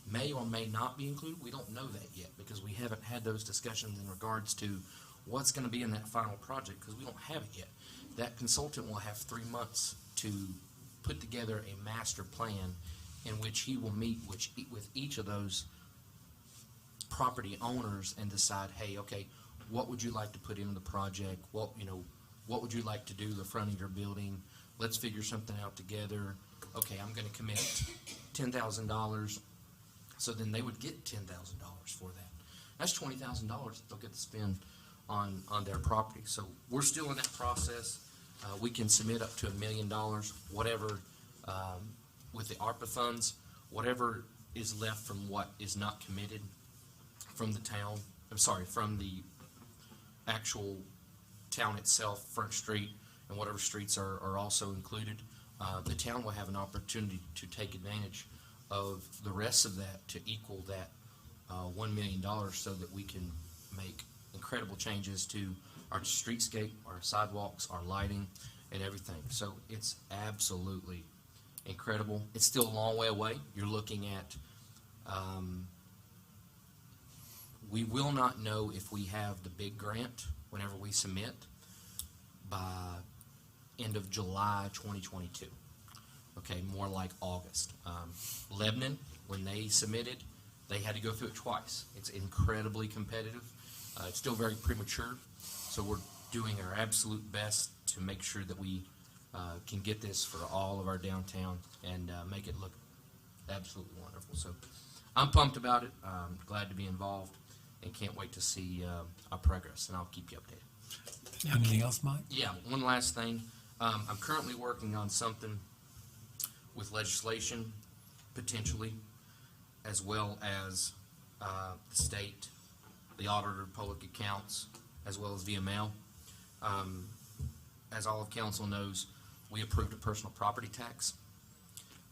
may or may not be included. We don't know that yet because we haven't had those discussions in regards to what's going to be in that final project because we don't have it yet. That consultant will have 3 months to put together a master plan in which he will meet with each of those property owners and decide, hey, okay, what would you like to put into the project? What would you like to do the front of your building? Let's figure something out together. Okay, I'm going to commit $10,000. So then they would get $10,000 for that. That's $20,000 that they'll get to spend on their property. So we're still in that process. We can submit up to $1 million, whatever, with the ARPA funds, whatever is left from what is not committed from the town, from the actual town itself, Front Street, and whatever streets are also included. The town will have an opportunity to take advantage of the rest of that to equal that $1 million so that we can make incredible changes to our streetscape, our sidewalks, our lighting, and everything. So it's absolutely incredible. It's still a long way away. You're looking at, we will not know if we have the big grant whenever we submit by end of July 2022. Okay, more like August. Lebanon, when they submitted, they had to go through it twice. It's incredibly competitive. It's still very premature, so we're doing our absolute best to make sure that we can get this for all of our downtown and make it look absolutely wonderful. So I'm pumped about it. I'm glad to be involved and can't wait to see our progress, and I'll keep you updated. Anything else, Mike? Yeah, one last thing. I'm currently working on something with legislation, potentially, as well as the state, the auditor of public accounts, as well as via mail. As all of council knows, we approved a personal property tax.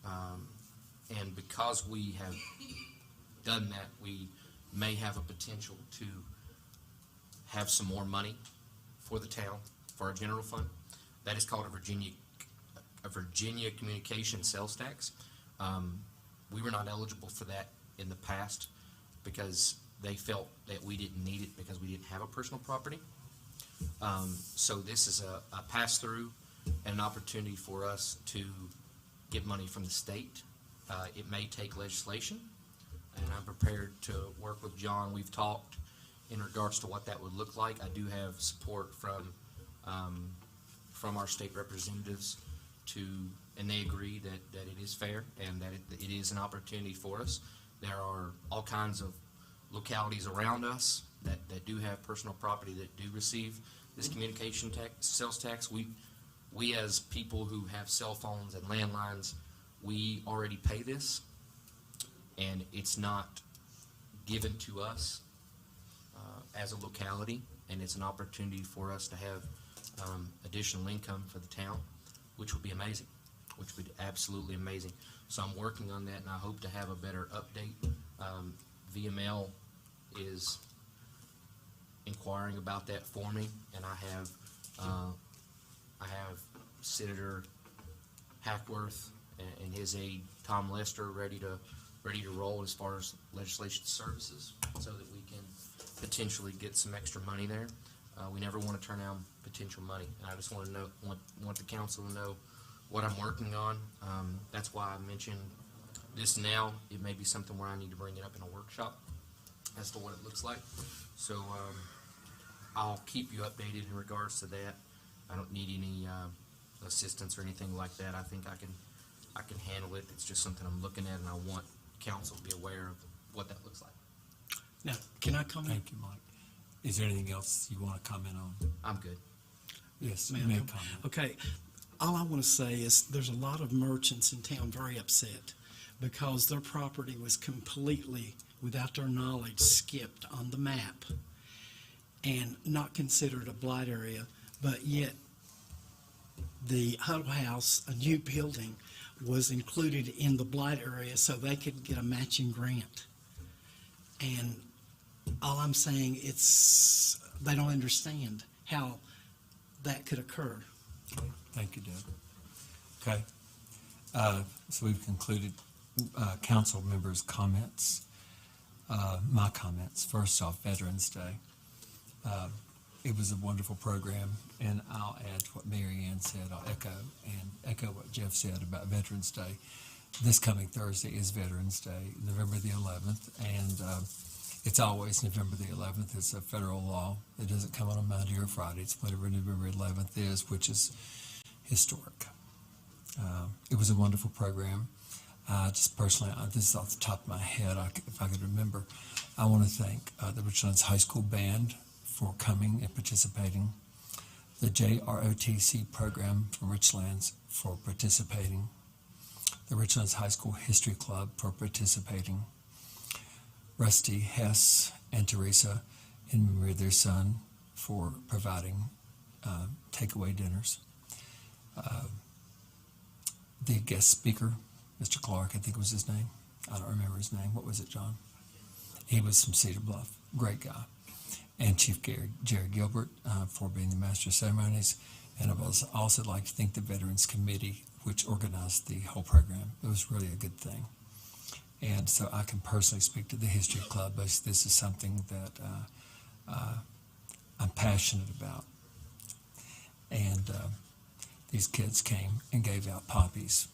And because we have done that, we may have a potential to have some more money for the town, for our general fund. That is called a Virginia Communication Sales Tax. We were not eligible for that in the past because they felt that we didn't need it because we didn't have a personal property. So this is a pass-through and an opportunity for us to get money from the state. It may take legislation, and I'm prepared to work with John. We've talked in regards to what that would look like. I do have support from our state representatives and they agree that it is fair and that it is an opportunity for us. There are all kinds of localities around us that do have personal property that do receive this communication tax, sales tax. We as people who have cell phones and landlines, we already pay this, and it's not given to us as a locality, and it's an opportunity for us to have additional income for the town, which would be amazing, which would be absolutely amazing. So I'm working on that, and I hope to have a better update. VML is inquiring about that for me, and I have Senator Hackworth and his aide Tom Lester ready to roll as far as legislation services, so that we can potentially get some extra money there. We never want to turn down potential money, and I just want to want the council to know what I'm working on. That's why I mentioned this now. It may be something where I need to bring it up in a workshop as to what it looks like. So I'll keep you updated in regards to that. I don't need any assistance or anything like that. I think I can handle it. It's just something I'm looking at, and I want council to be aware of what that looks like. Now, can I comment? Thank you, Mike. Is there anything else you want to comment on? I'm good. Yes, May I you may come? comment. Okay, all I want to say is there's a lot of merchants in town very upset because their property was completely, without their knowledge, skipped on the map and not considered a blight area, but yet the Huddle House, a new building, was included in the blight area so they could get a matching grant. And all I'm saying, they don't understand how that could occur. Thank you, Deb. Okay. So we've concluded council members' comments. My comments. First off, Veterans Day. It was a wonderful program, and I'll add to what Mary Ann said. I'll echo what Jeff said about Veterans Day. This coming Thursday is Veterans Day, November the 11th, and it's always November the 11th. It's a federal law. It doesn't come on a Monday or Friday. It's whatever November 11th is, which is historic. It was a wonderful program. Just personally, this is off the top of my head, if I could remember, I want to thank the Richlands High School Band for coming and participating, the JROTC program from Richlands for participating, the Richlands High School History Club for participating, Rusty, Hess, and Teresa, in memory of their son, for providing takeaway dinners. The guest speaker, Mr. Clark, I think was his name. I don't remember his name. What was it, John? He was from Cedar Bluff. Great guy. And Chief Jerry Gilbert for being the Master of Ceremonies. And I would also like to thank the Veterans Committee, which organized the whole program. It was really a good thing. And so I can personally speak to the History Club, but this is something that I'm passionate about. And these kids came and gave out poppies.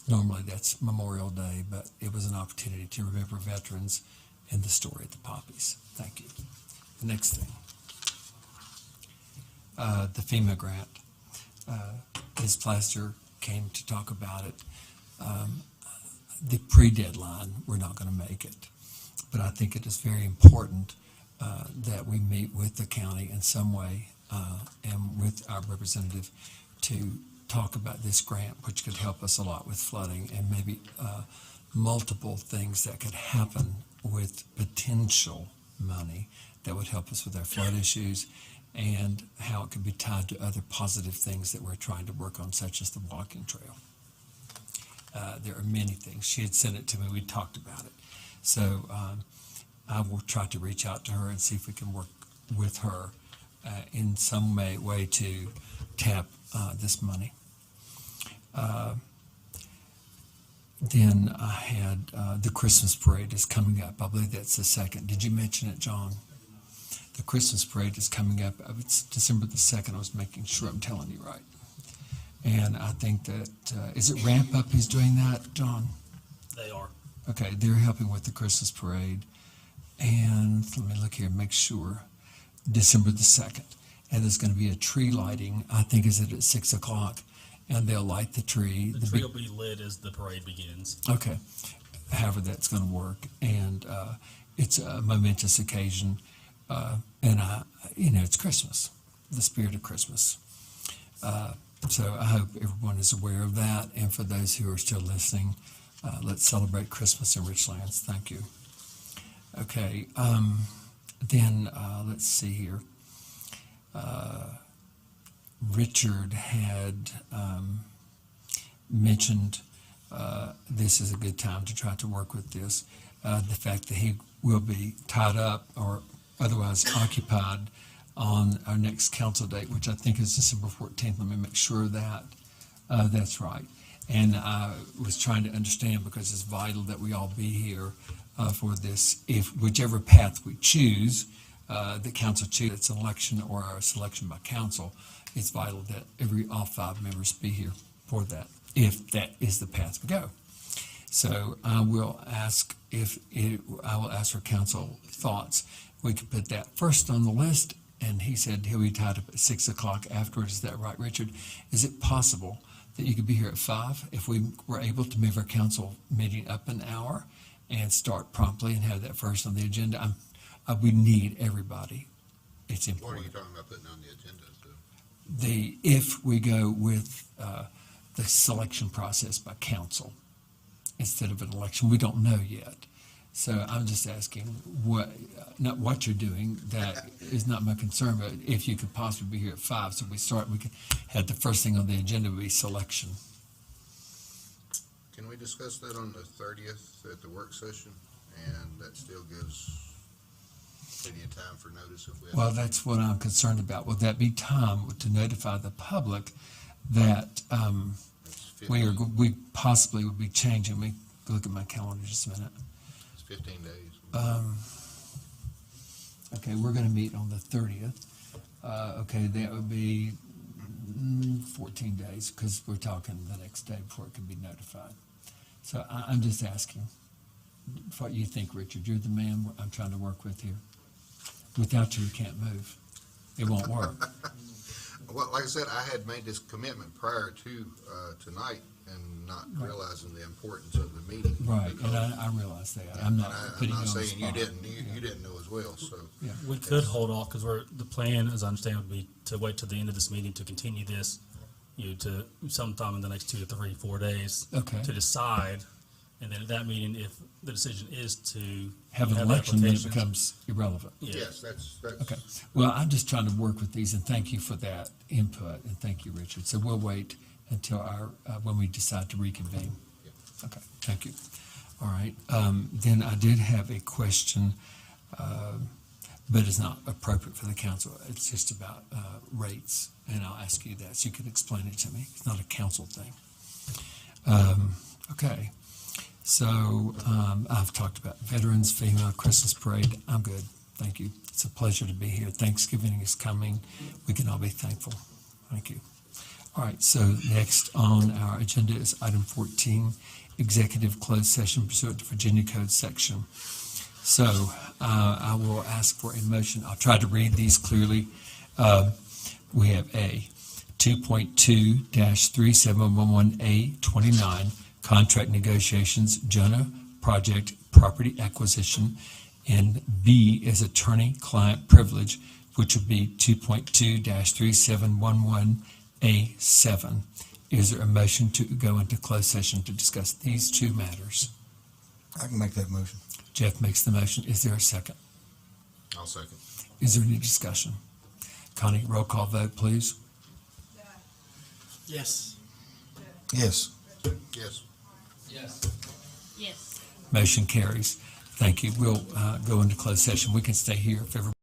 Normally that's Memorial Day, but it was an opportunity to remember veterans and the story of the poppies. Thank you. The next thing, the FEMA grant. Ms. Plaster came to talk about it. The pre-deadline, we're not going to make it, but I think it is very important that we meet with the county in some way and with our representative to talk about this grant, which could help us a lot with flooding and maybe multiple things that could happen with potential money that would help us with our flood issues and how it could be tied to other positive things that we're trying to work on, such as the walking trail. There are many things. She had sent it to me. We talked about it. So I will try to reach out to her and see if we can work with her in some way to tap this money. Then I had the Christmas parade is coming up. I believe that's the 2nd. Did you mention it, John? The Christmas parade is coming up. It's December the 2nd. I was making sure I'm telling you right. And I think that, is it Ramp Up who's doing that, John? They are. Okay, they're helping with the Christmas parade. And let me look here and make sure. December the 2nd. And there's going to be a tree lighting. I think is it at 6 o'clock. And they'll light the tree. The tree will be lit as the parade begins. Okay, however that's going to work, and it's a momentous occasion, and it's Christmas, the spirit of Christmas. So I hope everyone is aware of that, and for those who are still listening, let's celebrate Christmas in Richlands. Thank you. Okay, then let's see here. Richard had mentioned this is a good time to try to work with this. The fact that he will be tied up or otherwise occupied on our next council date, which I think is December 14th. Let me make sure that that's right. And I was trying to understand, because it's vital that we all be here for this. If whichever path we choose, the council chooses, it's an election or a selection by council, it's vital that all 5 members be here for that, if that is the path we go. So I will ask for council thoughts. We could put that first on the list, and he said he'll be tied up at 6 o'clock afterwards. Is that right, Richard? Is it possible that you could be here at 5 if we were able to move our council meeting up an hour and start promptly and have that first on the agenda? We need everybody. It's What are important. you talking about putting on the agenda? If we go with the selection process by council instead of an election, we don't know yet. So I'm just asking not what you're doing, that is not my concern, but if you could possibly be here at 5, so we can have the first thing on the agenda would be selection. Can we discuss that on the 30th at the work session? And that still gives plenty of time for notice if we have. Well, that's what I'm concerned about. Will that be time to notify the public that It's 15 we possibly would be changing? Let me look at my calendar just a minute. It's 15 days. Okay, we're going to meet on the 30th. Okay, that would be 14 days, because we're talking the next day before it can be notified. So I'm just asking what you think, Richard. You're the man I'm trying to work with here. Without you, we can't move. It won't work. Well, like I said, I had made this commitment prior to tonight and not Right. realizing the importance of the meeting. Right, Because- and I realize that. I'm not I'm putting you on not the saying you spot. didn't, Yeah. you didn't know as well, so. We could hold off, because the plan, as I understand, would be to wait till the end of this meeting to continue this, to sometime in the next 2 to 3, 4 days. Okay. To decide, and then at that meeting, if the decision is to Have an election, then it applications- becomes irrelevant. Yeah. Yes, that's. Okay, well, I'm just trying to work with these, and thank you for that input, and thank you, Richard. So we'll wait until when we decide to reconvene. Okay, thank you. All right, then I did have a question, but it's not appropriate for the council. It's just about rates, and I'll ask you that, so you can explain it to me. It's not a council thing. Okay, so I've talked about veterans, female Christmas parade. I'm good, thank you. It's a pleasure to be here. Thanksgiving is coming. We can all be thankful. Thank you. All right, so next on our agenda is item 14, executive closed session pursuant to Virginia Code section. So I will ask for a motion. I'll try to read these clearly. We have A, 2.2-3711A29, contract negotiations, Jonah Project Property Acquisition, and B is attorney-client privilege, which would be 2.2-3711A7. Is there a motion to go into closed session to discuss these two matters? I can make that motion. Jeff makes the motion. Is there a second? I'll second. Is there any discussion? Connie, roll call vote, please. Yes. Yes. Yes. Yes. Motion carries. Thank you. We'll go into closed session. We can stay here if everybody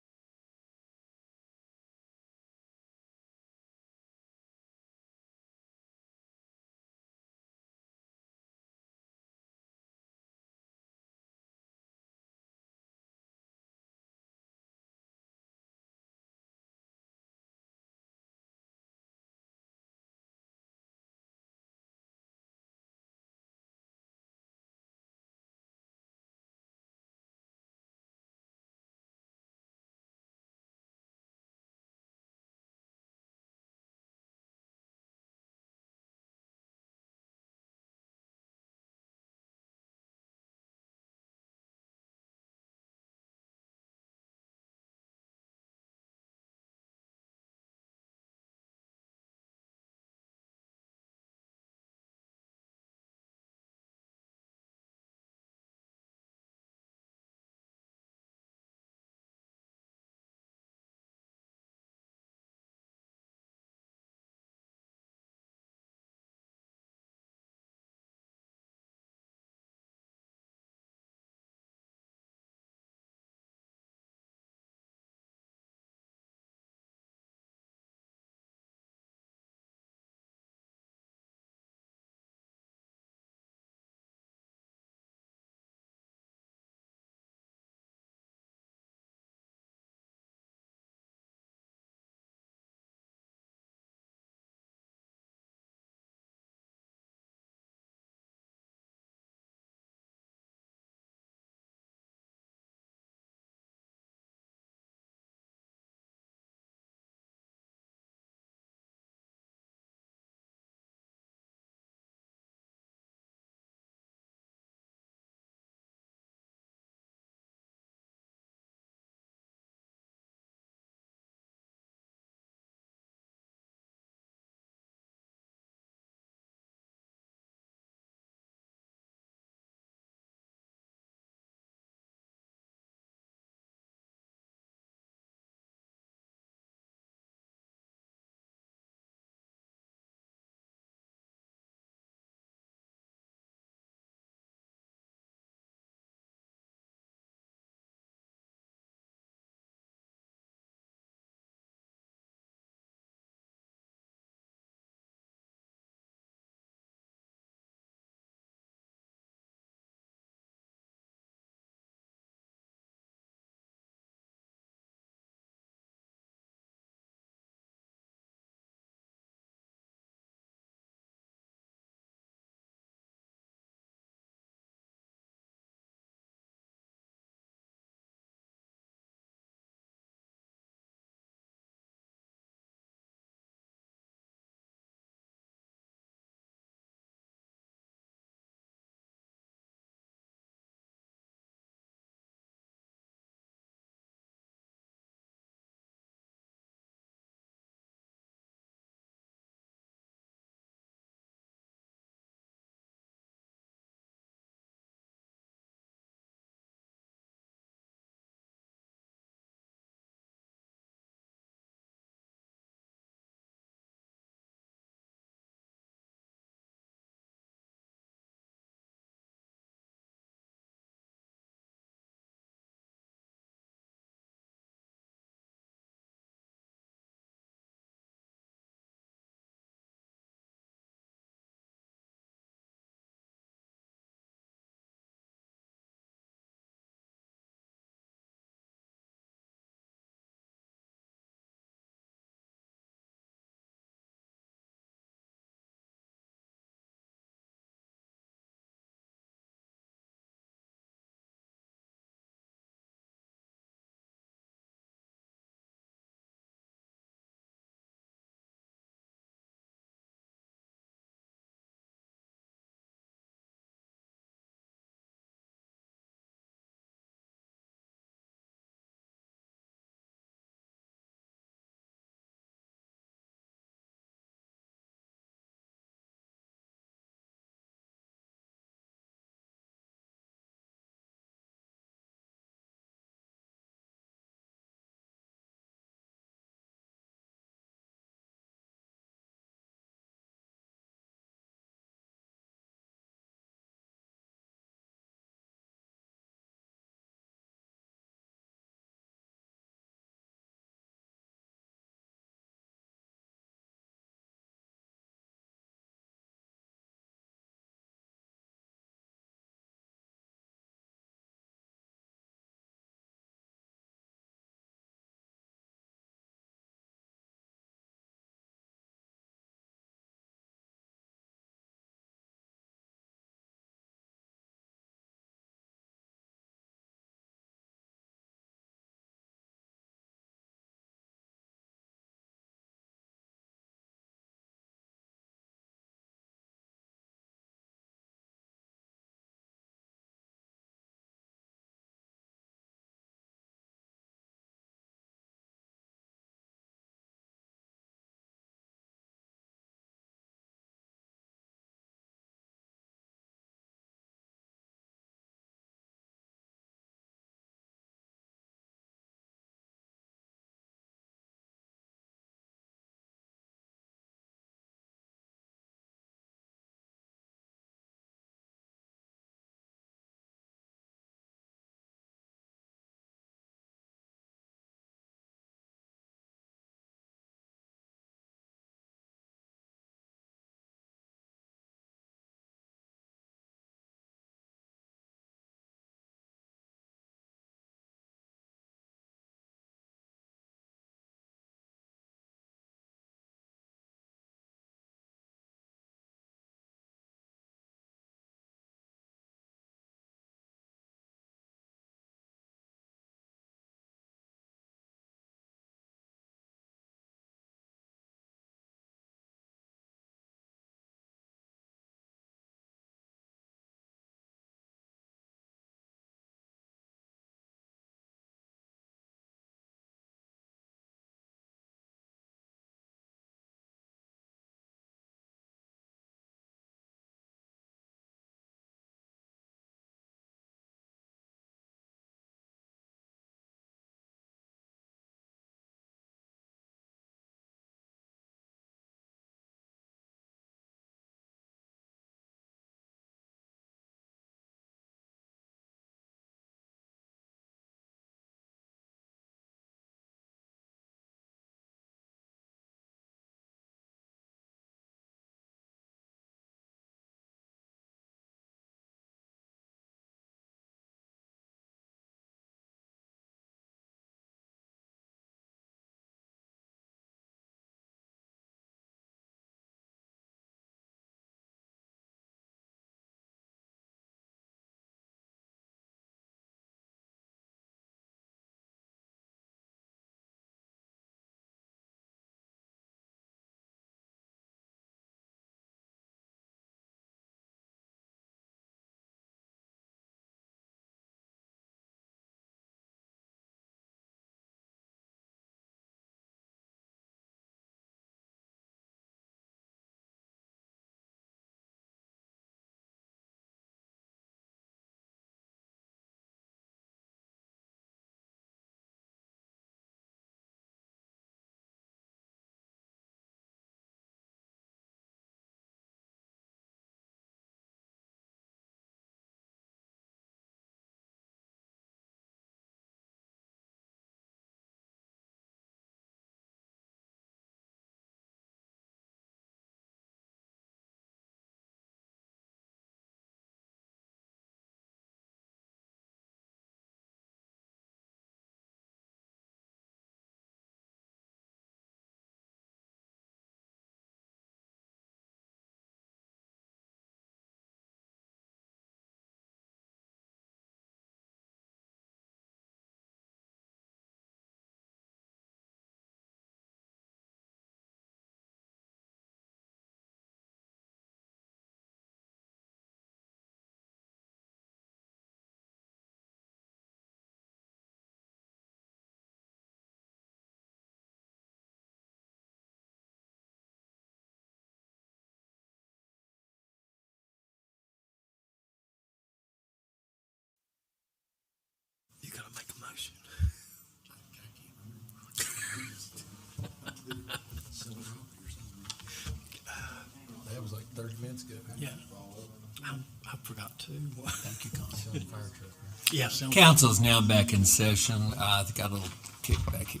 Yes. Council's now back in session. I've got a little kickback here.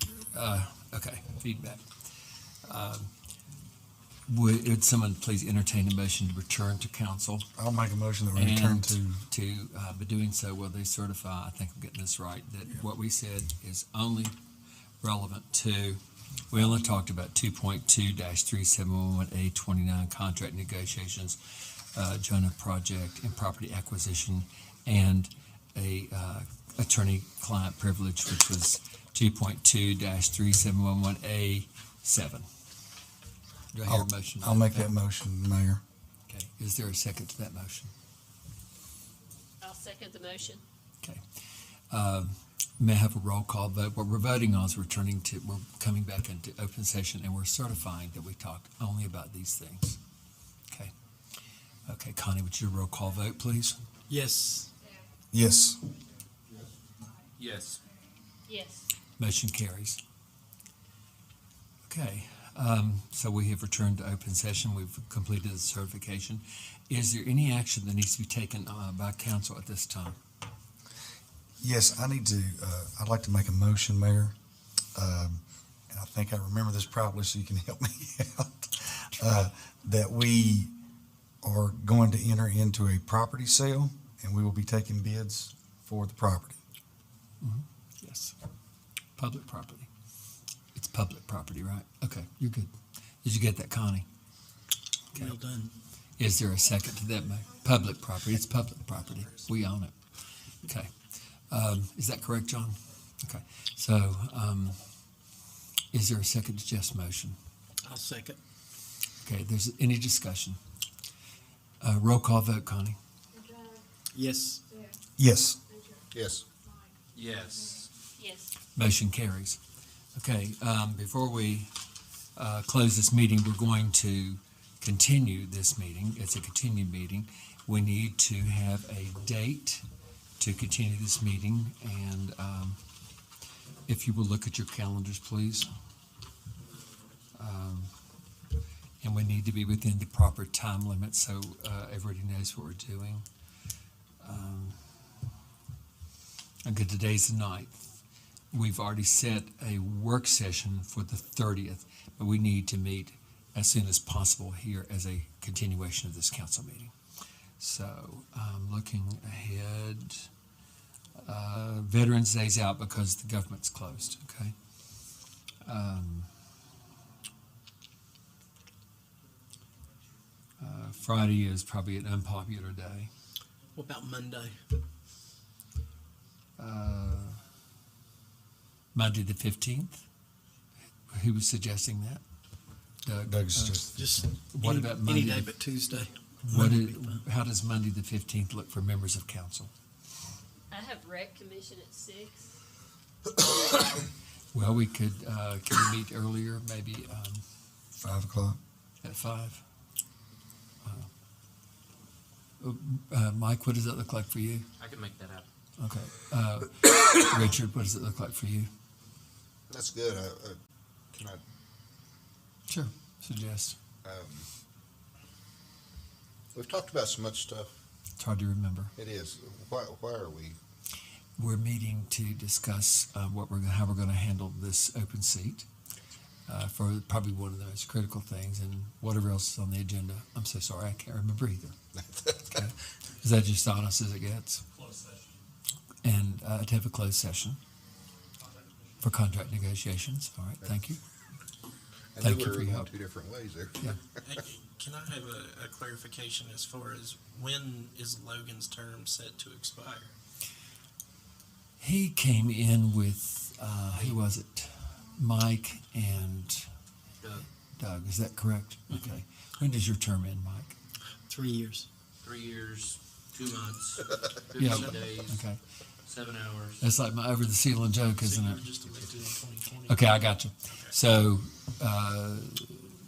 Okay, feedback. Would someone please entertain a motion to return to council? I'll make a motion that we return to, By doing so, will they certify, I think I'm getting this right, that what we said is only relevant to, we only talked about 2.2-3711A 29 contract negotiations, Jonah project and property acquisition, and a attorney-client privilege, which was 2.2-3711A 7. Do I hear a motion? I'll make that motion, Mayor. Okay, is there a second to that motion? I'll second the motion. Okay. May I have a roll call vote? What we're voting on is we're coming back into open session and we're certifying that we talked only about these things. Okay. Okay, Connie, would you roll call vote, please? Yes. Yes. Yes. Yes. Motion carries. Okay, so we have returned to open session. We've completed the certification. Is there any action that needs to be taken by council at this time? Yes, I'd like to make a motion, Mayor. And I think I remember this probably, so you can help me out. That we are going to enter into a property sale and we will be taking bids for the property. Yes. Public property. It's public property, right? Okay, you're good. Did you get that, Connie? Okay. Well done. Is there a second to that? Public property, it's public property. We own it. Okay. Is that correct, John? Okay. So, is there a second to Jeff's motion? I'll second. Okay, there's any discussion? Roll call vote, Connie? Yes. Yes. Yes. Yes. Yes. Motion carries. Okay, before we close this meeting, we're going to continue this meeting. It's a continued meeting. We need to have a date to continue this meeting, and if you will look at your calendars, please. And we need to be within the proper time limit, so everybody knows what we're doing. Okay, today's the 9th. We've already set a work session for the 30th, but we need to meet as soon as possible here as a continuation of this council meeting. So, looking ahead, Veterans Day's out because the government's closed, okay? Friday is probably an unpopular day. What about Monday? Monday the 15th? Who was suggesting that? Doug? Doug's just, Just What any, about any Monday? day but Tuesday. What Monday is, would be fine. how does Monday the 15th look for members of council? I have rec commission at 6. Well, we could, can we meet earlier, maybe 5 o'clock. at 5? Mike, what does that look like for you? I can make that happen. Okay. Richard, what does it look like for you? That's good. Can I, Sure, suggest. we've talked about so much stuff. It's hard to remember. It is. Why are we? We're meeting to discuss how we're going to handle this open seat for probably one of the most critical things, and whatever else is on the agenda. I'm so sorry, I can't remember either. Okay. Is that just honest as it gets? Closed session. And to have a closed session for contract negotiations. All right, thank you. I Thank knew you we for were your going help. two different ways there. Yeah. Hey, can I have a clarification as far as when is Logan's term set to expire? He came in with, who was it? Mike and Doug, is that correct? Okay. When does your term end, Mike? 3 years. 3 years, 2 months, Yeah. 15 days, Okay. 7 hours. That's like my over the ceiling joke, So isn't you it? were just elected in 2020. Okay, I got you. So,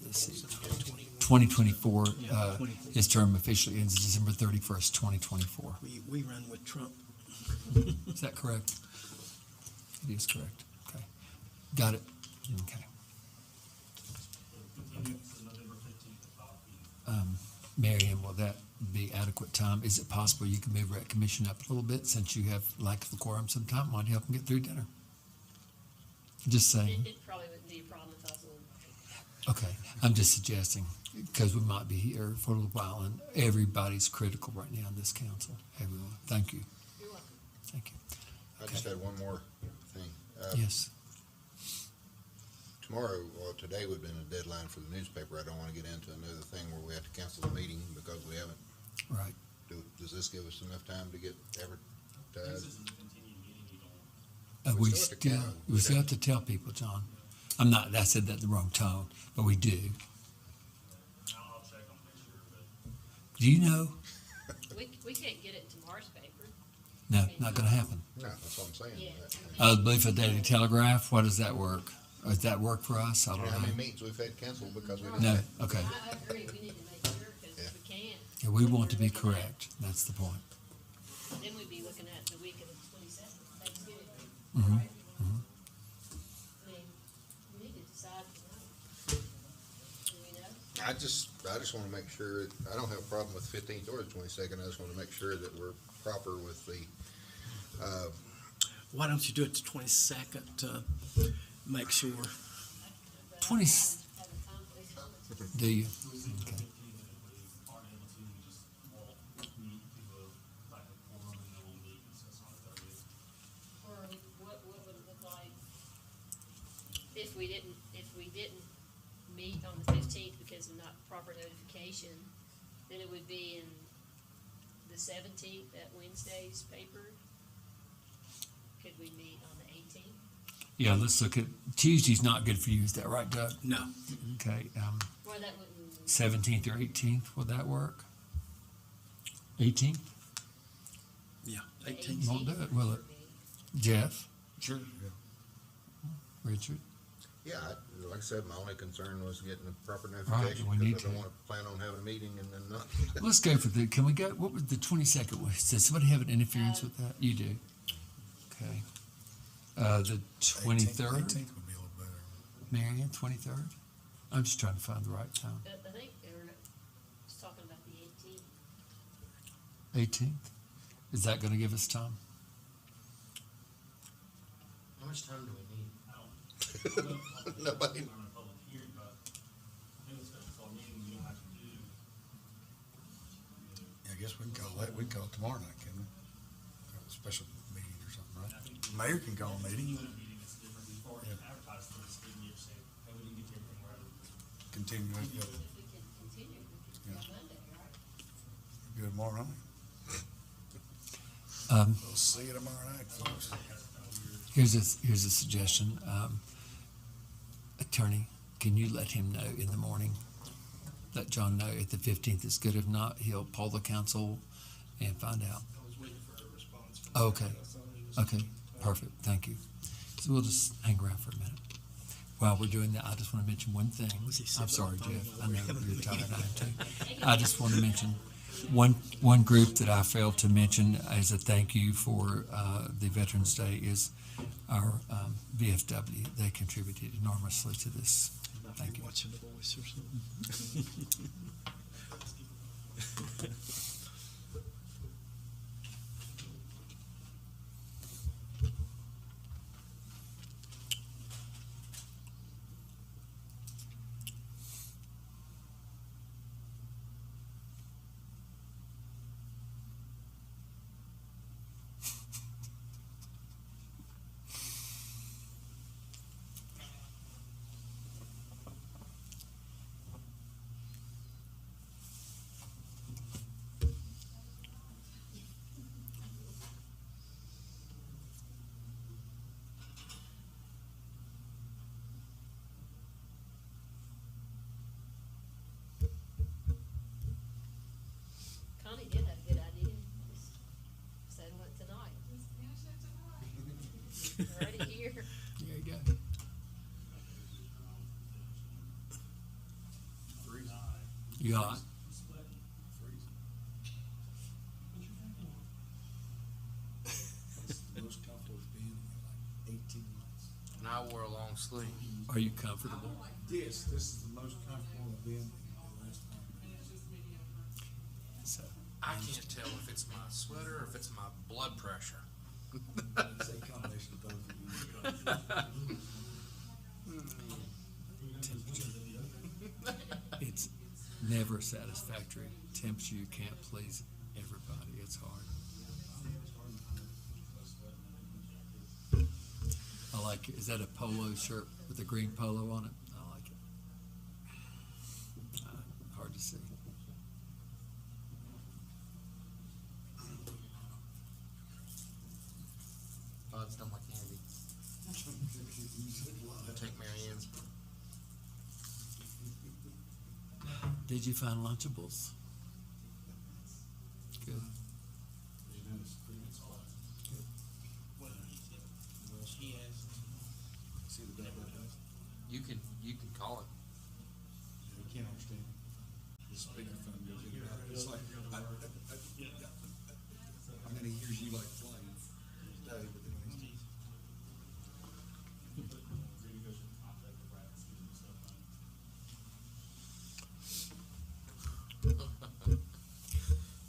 let's see, So you got 20. 2024, Yeah, 20. his term officially ends December 31st, 2024. We run with Trump. Is that correct? It is correct. Okay. Got it? Okay. Marion, will that be adequate time? Is it possible you can move rec commission up a little bit since you have lack of a quorum sometime? Might help them get through dinner. Just saying. It probably wouldn't be a problem if I was a little. Okay, I'm just suggesting, because we might be here for a little while, and everybody's critical right now in this council. Everyone, thank you, You're welcome. thank you. I just had one more thing. Yes, Tomorrow, or today would have been a deadline for the newspaper. I don't want to get into another thing where we have to cancel the meeting because we haven't. right. Does this give us enough time to get advertised? We still have to still, count. we still have to tell people, John. I'm not, I said that in the wrong tone, but we do. I'll check on make sure, but Do you know? We can't get it in tomorrow's paper. No, not gonna happen. No, that's what I'm saying. Yeah. I believe for Daily Telegraph, what does that work? Does that work for us? I You don't know how many know. meetings we've had canceled because we didn't No, have. okay. I agree, we need to make sure, because Yeah. if we can't, Yeah, we want to be correct. That's the point. then we'd be looking at the week of the 22nd, Thanksgiving. Mhm, Right? mhm. I mean, we need to decide tonight. Do we know? I just want to make sure, I don't have a problem with 15th or the 22nd. I just want to make sure that we're proper with the, Why don't you do it the 22nd to make sure? 20, Have a conflict. do you? Okay. aren't able to, we just won't meet to a, like a quorum, and then we'll meet, so it's on the 30th. Or what would it look like if we didn't meet on the 15th because of not proper notification? Then it would be in the 17th, that Wednesday's paper. Could we meet on the 18th? Yeah, let's look at, Tuesday's not good for you. Is that right, Doug? No. Okay, Or that wouldn't, 17th or 18th, would that work? 18th? Yeah, the 18th. Won't do it, would will work it? for me. Jeff? Sure. Richard? yeah, like I said, my only concern was getting the proper Right, notification. we need Because I to. don't want to plan on having a meeting and then not. Let's go for the, can we go, what was the 22nd? Does somebody have an interference with that? You do. Okay. The 23rd? 18th would be a little better. Marion, 23rd? I'm just trying to find the right time. I think they were just talking about the 18th. 18th? Is that gonna give us time? How much time do we need? Nobody. On a public hearing, but I think it's a special meeting, you don't have to do. Yeah, I guess we can call that, we can call it tomorrow night, can we? Have a special meeting or something, right? Mayor can call a meeting, Even a meeting, it's different, we've already advertised for this meeting, you're saying, hey, we didn't get everything right. continue it, If we can continue, we can Yeah. do Monday, right? good tomorrow night. Um, We'll see you tomorrow night, folks. here's a suggestion. Attorney, can you let him know in the morning? Let John know if the 15th is good. If not, he'll poll the council and find out. I was waiting for a response. from Okay. I thought it was- Okay, perfect, thank you. So we'll just hang around for a minute. While we're doing that, I just want to mention one thing. Was he I'm sitting sorry, on the phone Jeff, I while we know were having the you're tired, meeting? I am too. I just want to mention, one group that I failed to mention as a thank you for the Veterans Day is our VFW. They contributed enormously to this. Thank you. Watching The Voice or something. Connie did have a good idea, just settle it tonight, right here. There you go. You got it? Most comfortable it's been in like 18 months. And I wore a long sleeve. Are you comfortable? Yes, this is the most comfortable I've been in the last time. And it's just medium. I can't tell if it's my sweater or if it's my blood pressure. It's a combination of both. It's never satisfactory. Temperature, you can't please everybody. It's hard. I like it. Is that a polo shirt with a green polo on it? I like it. Hard to see. Buds don't like candy. Take Marianne's. Did you find Lunchables? Good. She has. See the double does? You can call it. You can't understand. The speakerphone goes in and out. It's like, how many years you like playing? Today, but then he's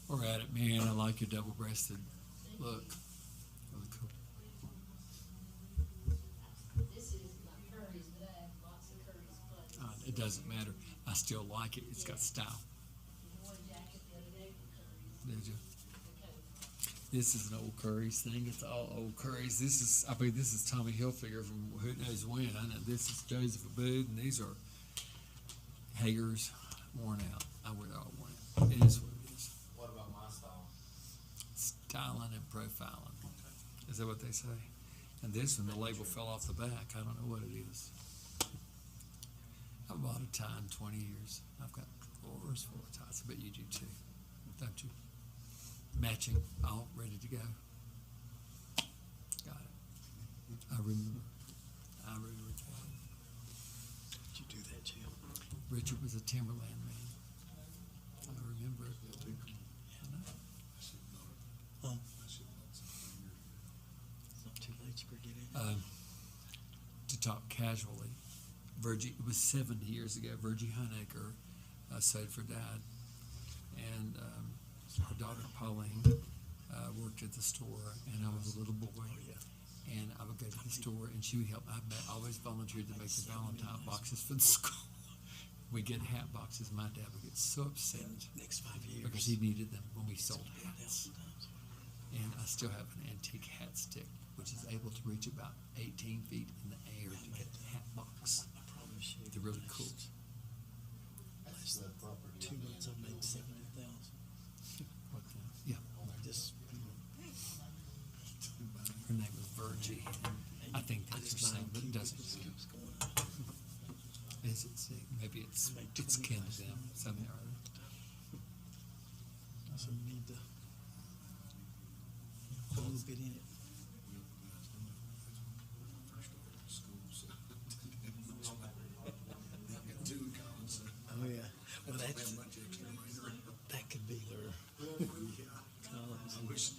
We're at it, man. I like your double-breasted look. Really cool. This is my curries, but I have lots of curries, but It doesn't matter. I still like it. It's got style. I wore a jacket the other day for curries. Did you? The coat. This is an old Curry's thing. It's all old Curry's. This is Tommy Hilfiger from who knows when. I know this is Joseph Abood, and these are Hager's worn out. I wear it all worn out. It is what it is. What about my style? Styling and profiling. Is that what they say? And this one, the label fell off the back. I don't know what it is. I've bought a tie in 20 years. I've got drawers full of ties. I bet you do too, don't you? Matching, all ready to go. Got it. I remember. Did you do that, Jim? Richard was a Timberland man. I remember it. Oh. It's not too late to forget it. To talk casually, Virgie, it was 70 years ago, Virgie Honecker, Sodford died, and her daughter Pauline worked at the store, and I was a little boy, and I would go to the store, and she would help. I always volunteered to make the Valentine boxes for the school. We get hat boxes. My dad would get so upset Next 5 years. because he needed them when we sold hats. And I still have an antique hat stick, which is able to reach about 18 feet in the air to get the hat box. I promise you. They're really cool. Last 2 months I made 70,000. What the, yeah, Just her name was Virgie. I think that's her name, but it doesn't. keeps going up. Is it? See, maybe it's kin to them, something or other. So we need to put a little bit in it. Oh, yeah. Well, that could be their columns. I wish it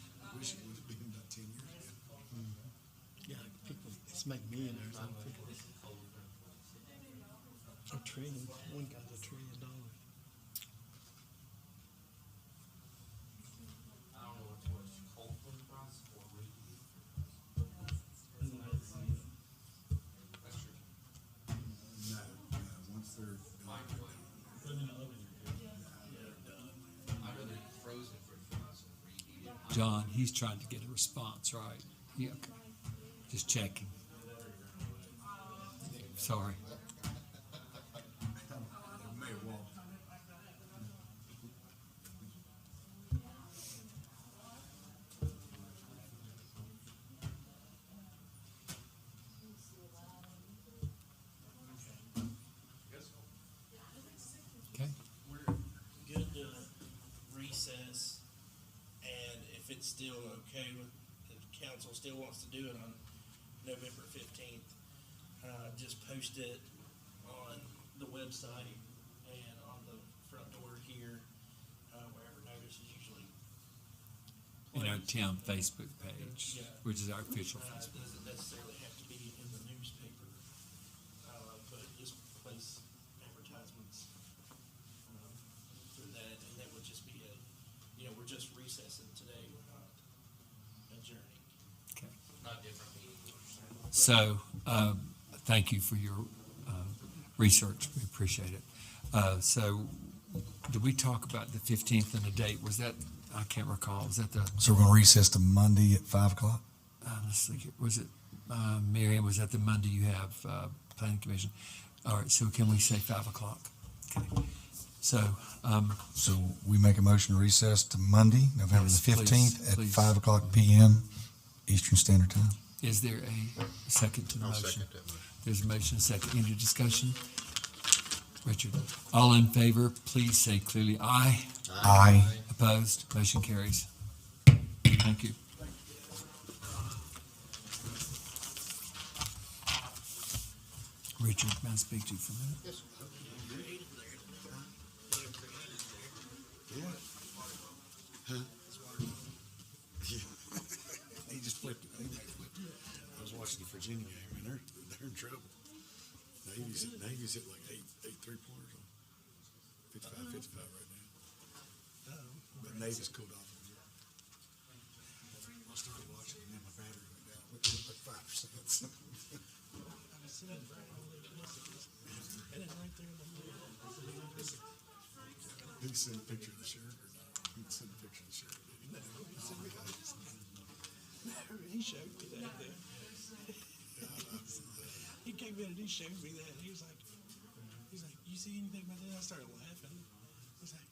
would have been about 10 years ago. Yeah, people, it's made millionaires. I think. A trillion. One got $1 trillion. I don't know what's worse, Coldplay price or Reed. That's true. No, once they're Microwave. I'd rather eat frozen french fries than reheated. John, he's trying to get a response, right? Yeah, okay. Just checking. Sorry. Mayor Walt. Okay. We're good to recess, and if it's still okay with, the council still wants to do it on November 15th, just post it on the website and on the front door here, wherever notice is usually In our placed. town Facebook page, Yeah. which is our official It Facebook. doesn't necessarily have to be in the newspaper, but just place advertisements through that, and that would just be we're just So, thank you for your research. We appreciate it. So, did we talk about the 15th and the date? Was that, I can't recall, was that the, So we're gonna recess to Monday at 5 o'clock? let's see, was it, Miriam, was that the Monday you have planning commission? All right, so can we say 5 o'clock? Okay. So, So we make a motion to recess to Monday, November the Yes, please, 15th at please. 5 o'clock PM Eastern Standard Time. is there a second to the I'll motion? second that motion. There's a motion, a second. Any discussion? Richard, all in favor, please say clearly aye. Aye. Opposed? Motion carries. Thank you. Richard, may I speak to you for a minute? Yes. He just flipped it. I was watching the Virginia game, and they're in trouble. Navy's hit like eight 3-pointers on 55 right now. But Navy's cooled off. I started watching, and then my battery went down. Went to like 5%. Did he send a picture of the shirt or not? He sent a picture of the shirt. No, he sent me that. He showed me that. He came in and he showed me that. He was like, you see anything about that? I started laughing. He's like,